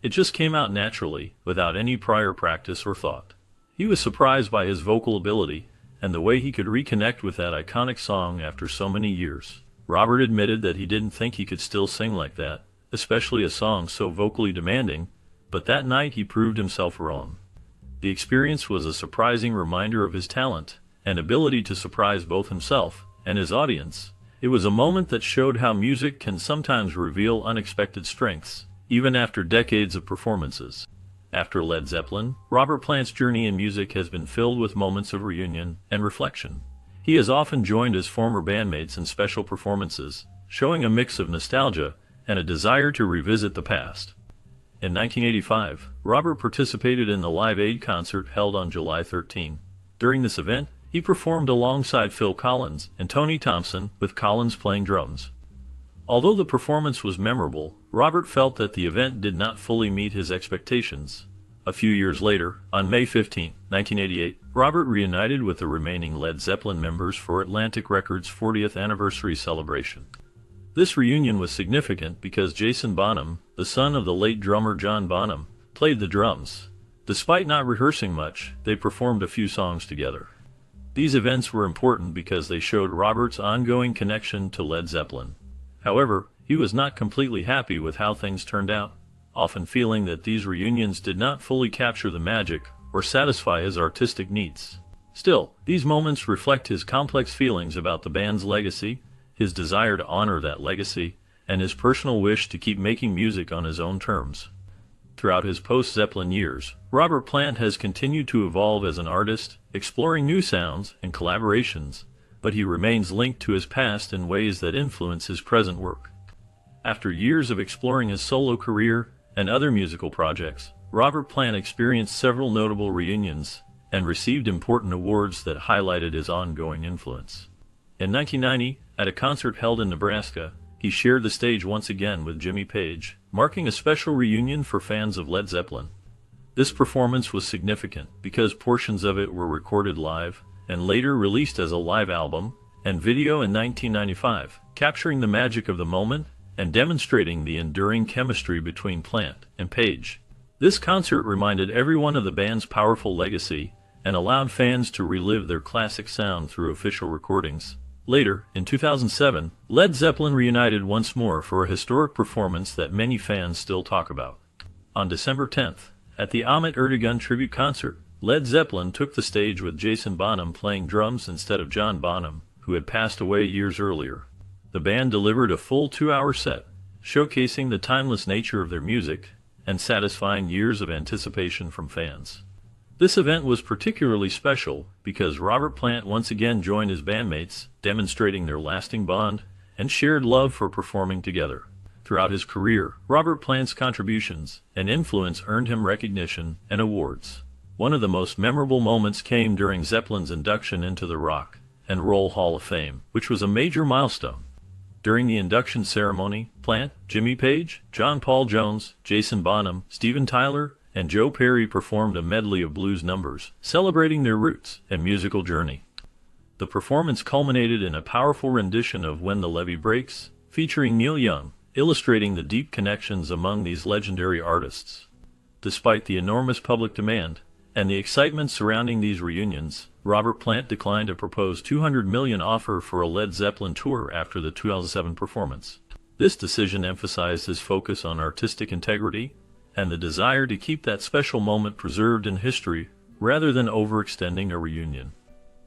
It just came out naturally, without any prior practice or thought. He was surprised by his vocal ability and the way he could reconnect with that iconic song after so many years. Robert admitted that he didn't think he could still sing like that, especially a song so vocally demanding, but that night he proved himself wrong. The experience was a surprising reminder of his talent and ability to surprise both himself and his audience. It was a moment that showed how music can sometimes reveal unexpected strengths, even after decades of performances. After Led Zeppelin, Robert Plant's journey in music has been filled with moments of reunion and reflection. He has often joined his former bandmates in special performances, showing a mix of nostalgia and a desire to revisit the past. In 1985, Robert participated in the Live Aid concert held on July 13. During this event, he performed alongside Phil Collins and Tony Thompson, with Collins playing drums. Although the performance was memorable, Robert felt that the event did not fully meet his expectations. A few years later, on May 15, 1988, Robert reunited with the remaining Led Zeppelin members for Atlantic Records' 40th anniversary celebration. This reunion was significant because Jason Bonham, the son of the late drummer John Bonham, played the drums. Despite not rehearsing much, they performed a few songs together. These events were important because they showed Robert's ongoing connection to Led Zeppelin. However, he was not completely happy with how things turned out, often feeling that these reunions did not fully capture the magic or satisfy his artistic needs. Still, these moments reflect his complex feelings about the band's legacy, his desire to honor that legacy, and his personal wish to keep making music on his own terms. Throughout his post-Zeppelin years, Robert Plant has continued to evolve as an artist, exploring new sounds and collaborations, but he remains linked to his past in ways that influence his present work. After years of exploring his solo career and other musical projects, Robert Plant experienced several notable reunions and received important awards that highlighted his ongoing influence. In 1990, at a concert held in Nebraska, he shared the stage once again with Jimmy Page, marking a special reunion for fans of Led Zeppelin. This performance was significant because portions of it were recorded live and later released as a live album and video in 1995, capturing the magic of the moment and demonstrating the enduring chemistry between Plant and Page. This concert reminded everyone of the band's powerful legacy and allowed fans to relive their classic sound through official recordings. Later, in 2007, Led Zeppelin reunited once more for a historic performance that many fans still talk about. On December 10th, at the Ahmet Ertegun tribute concert, Led Zeppelin took the stage with Jason Bonham playing drums instead of John Bonham, who had passed away years earlier. The band delivered a full 2-hour set, showcasing the timeless nature of their music and satisfying years of anticipation from fans. This event was particularly special because Robert Plant once again joined his bandmates, demonstrating their lasting bond and shared love for performing together. Throughout his career, Robert Plant's contributions and influence earned him recognition and awards. One of the most memorable moments came during Zeppelin's induction into the Rock and Roll Hall of Fame, which was a major milestone. During the induction ceremony, Plant, Jimmy Page, John Paul Jones, Jason Bonham, Steven Tyler, and Joe Perry performed a medley of blues numbers, celebrating their roots and musical journey. The performance culminated in a powerful rendition of When the Levee Breaks, featuring Neil Young, illustrating the deep connections among these legendary artists. Despite the enormous public demand and the excitement surrounding these reunions, Robert Plant declined a proposed $200 million offer for a Led Zeppelin tour after the 2007 performance. This decision emphasized his focus on artistic integrity and the desire to keep that special moment preserved in history rather than overextending a reunion.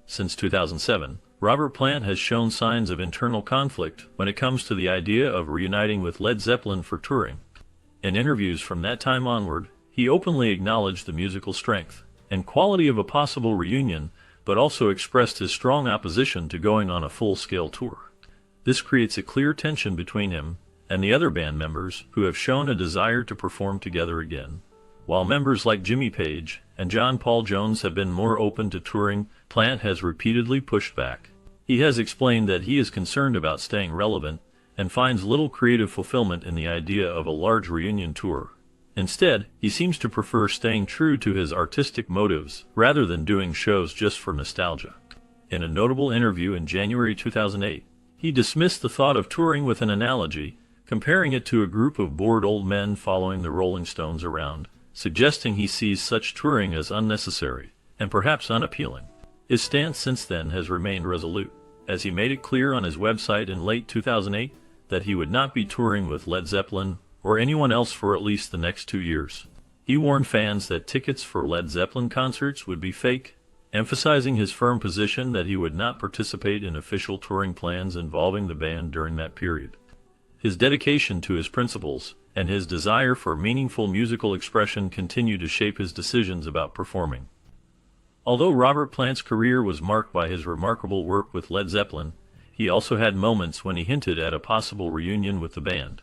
Since 2007, Robert Plant has shown signs of internal conflict when it comes to the idea of reuniting with Led Zeppelin for touring. In interviews from that time onward, He openly acknowledged the musical strength and quality of a possible reunion, but also expressed his strong opposition to going on a full-scale tour. This creates a clear tension between him and the other band members who have shown a desire to perform together again. While members like Jimmy Page and John Paul Jones have been more open to touring, Plant has repeatedly pushed back. He has explained that he is concerned about staying relevant and finds little creative fulfillment in the idea of a large reunion tour. Instead, he seems to prefer staying true to his artistic motives rather than doing shows just for nostalgia. In a notable interview in January 2008, he dismissed the thought of touring with an analogy, comparing it to a group of bored old men following the Rolling Stones around, suggesting he sees such touring as unnecessary and perhaps unappealing. His stance since then has remained resolute, as he made it clear on his website in late 2008 that he would not be touring with Led Zeppelin or anyone else for at least the next 2 years. He warned fans that tickets for Led Zeppelin concerts would be fake, emphasizing his firm position that he would not participate in official touring plans involving the band during that period. His dedication to his principles and his desire for meaningful musical expression continue to shape his decisions about performing. Although Robert Plant's career was marked by his remarkable work with Led Zeppelin, he also had moments when he hinted at a possible reunion with the band.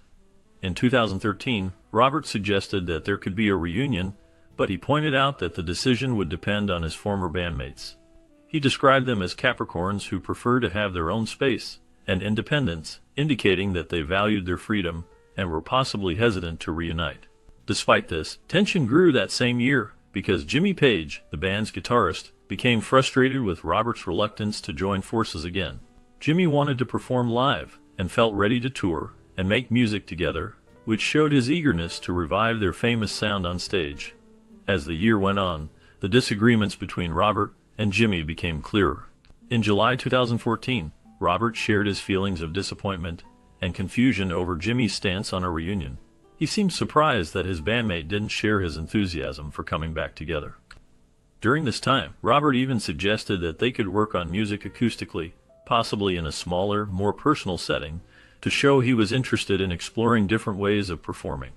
In 2013, Robert suggested that there could be a reunion, but he pointed out that the decision would depend on his former bandmates. He described them as Capricorns who prefer to have their own space and independence, indicating that they valued their freedom and were possibly hesitant to reunite. Despite this, tension grew that same year because Jimmy Page, the band's guitarist, became frustrated with Robert's reluctance to join forces again. Jimmy wanted to perform live and felt ready to tour and make music together, which showed his eagerness to revive their famous sound on stage. As the year went on, the disagreements between Robert and Jimmy became clearer. In July 2014, Robert shared his feelings of disappointment and confusion over Jimmy's stance on a reunion. He seemed surprised that his bandmate didn't share his enthusiasm for coming back together. During this time, Robert even suggested that they could work on music acoustically, possibly in a smaller, more personal setting, to show he was interested in exploring different ways of performing.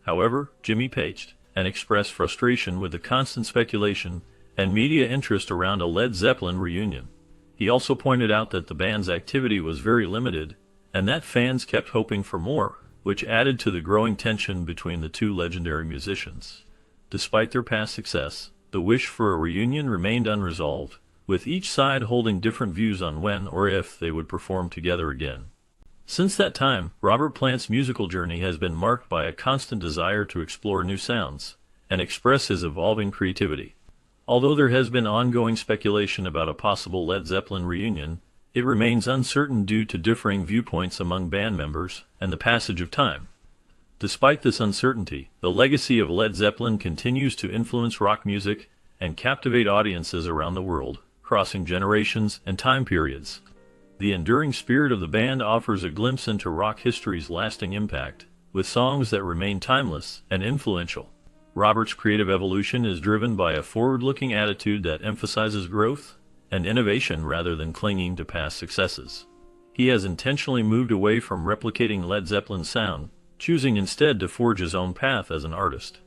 However, Jimmy paged and expressed frustration with the constant speculation and media interest around a Led Zeppelin reunion. He also pointed out that the band's activity was very limited and that fans kept hoping for more, which added to the growing tension between the two legendary musicians. Despite their past success, the wish for a reunion remained unresolved, with each side holding different views on when or if they would perform together again. Since that time, Robert Plant's musical journey has been marked by a constant desire to explore new sounds and express his evolving creativity. Although there has been ongoing speculation about a possible Led Zeppelin reunion, it remains uncertain due to differing viewpoints among band members and the passage of time. Despite this uncertainty, the legacy of Led Zeppelin continues to influence rock music and captivate audiences around the world, crossing generations and time periods. The enduring spirit of the band offers a glimpse into rock history's lasting impact, with songs that remain timeless and influential. Robert's creative evolution is driven by a forward-looking attitude that emphasizes growth and innovation rather than clinging to past successes. He has intentionally moved away from replicating Led Zeppelin's sound, choosing instead to forge his own path as an artist.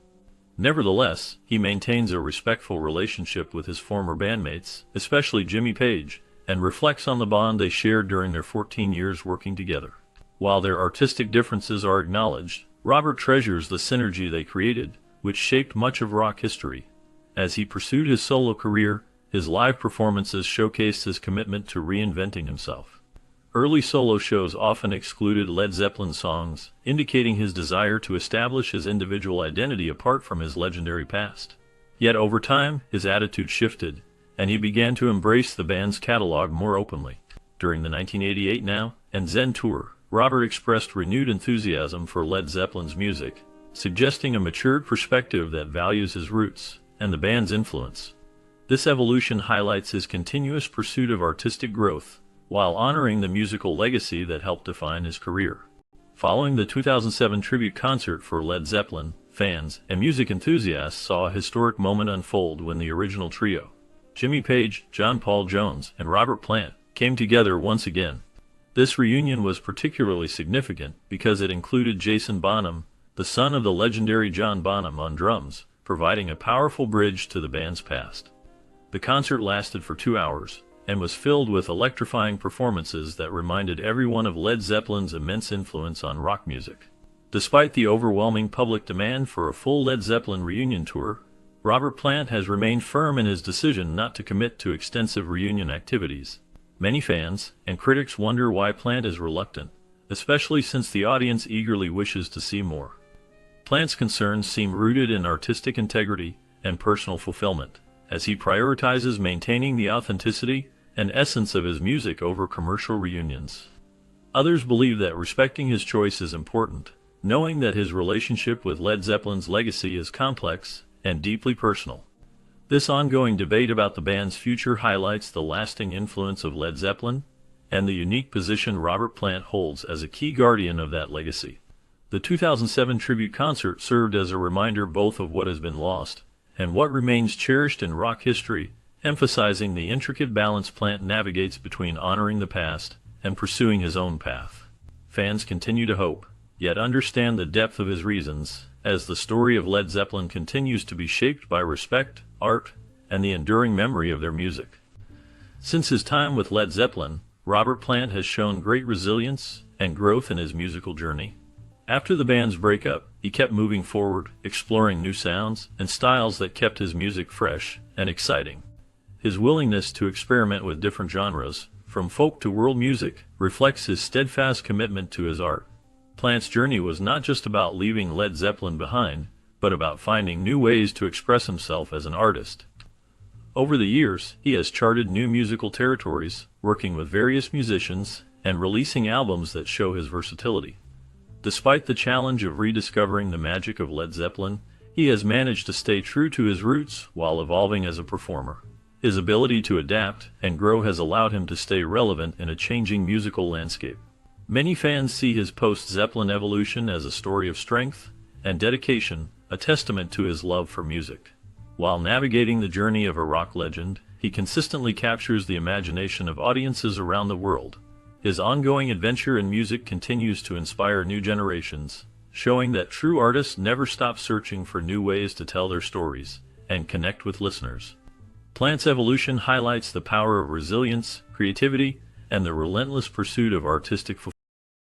Nevertheless, he maintains a respectful relationship with his former bandmates, especially Jimmy Page, and reflects on the bond they shared during their 14 years working together. While their artistic differences are acknowledged, Robert treasures the synergy they created, which shaped much of rock history. As he pursued his solo career, his live performances showcased his commitment to reinventing himself. Early solo shows often excluded Led Zeppelin songs, indicating his desire to establish his individual identity apart from his legendary past. Yet over time, his attitude shifted, and he began to embrace the band's catalog more openly. During the 1988 Now and Zen tour, Robert expressed renewed enthusiasm for Led Zeppelin's music, suggesting a matured perspective that values his roots and the band's influence. This evolution highlights his continuous pursuit of artistic growth, while honoring the musical legacy that helped define his career. Following the 2007 tribute concert for Led Zeppelin, fans and music enthusiasts saw a historic moment unfold when the original trio, Jimmy Page, John Paul Jones, and Robert Plant, came together once again. This reunion was particularly significant because it included Jason Bonham, the son of the legendary John Bonham, on drums, providing a powerful bridge to the band's past. The concert lasted for 2 hours, and was filled with electrifying performances that reminded everyone of Led Zeppelin's immense influence on rock music. Despite the overwhelming public demand for a full Led Zeppelin reunion tour, Robert Plant has remained firm in his decision not to commit to extensive reunion activities. Many fans and critics wonder why Plant is reluctant, especially since the audience eagerly wishes to see more. Plant's concerns seem rooted in artistic integrity and personal fulfillment, as he prioritizes maintaining the authenticity and essence of his music over commercial reunions. Others believe that respecting his choice is important, knowing that his relationship with Led Zeppelin's legacy is complex and deeply personal. This ongoing debate about the band's future highlights the lasting influence of Led Zeppelin and the unique position Robert Plant holds as a key guardian of that legacy. The 2007 tribute concert served as a reminder both of what has been lost and what remains cherished in rock history, emphasizing the intricate balance Plant navigates between honoring the past and pursuing his own path. Fans continue to hope, yet understand the depth of his reasons, as the story of Led Zeppelin continues to be shaped by respect, art, and the enduring memory of their music. Since his time with Led Zeppelin, Robert Plant has shown great resilience and growth in his musical journey. After the band's breakup, he kept moving forward, exploring new sounds and styles that kept his music fresh and exciting. His willingness to experiment with different genres, from folk to world music, reflects his steadfast commitment to his art. Plant's journey was not just about leaving Led Zeppelin behind, but about finding new ways to express himself as an artist. Over the years, he has charted new musical territories, working with various musicians and releasing albums that show his versatility. Despite the challenge of rediscovering the magic of Led Zeppelin, he has managed to stay true to his roots while evolving as a performer. His ability to adapt and grow has allowed him to stay relevant in a changing musical landscape. Many fans see his post-Zeppelin evolution as a story of strength and dedication, a testament to his love for music. While navigating the journey of a rock legend, he consistently captures the imagination of audiences around the world. His ongoing adventure in music continues to inspire new generations, showing that true artists never stop searching for new ways to tell their stories and connect with listeners. Plant's evolution highlights the power of resilience, creativity, and the relentless pursuit of artistic fulfillment.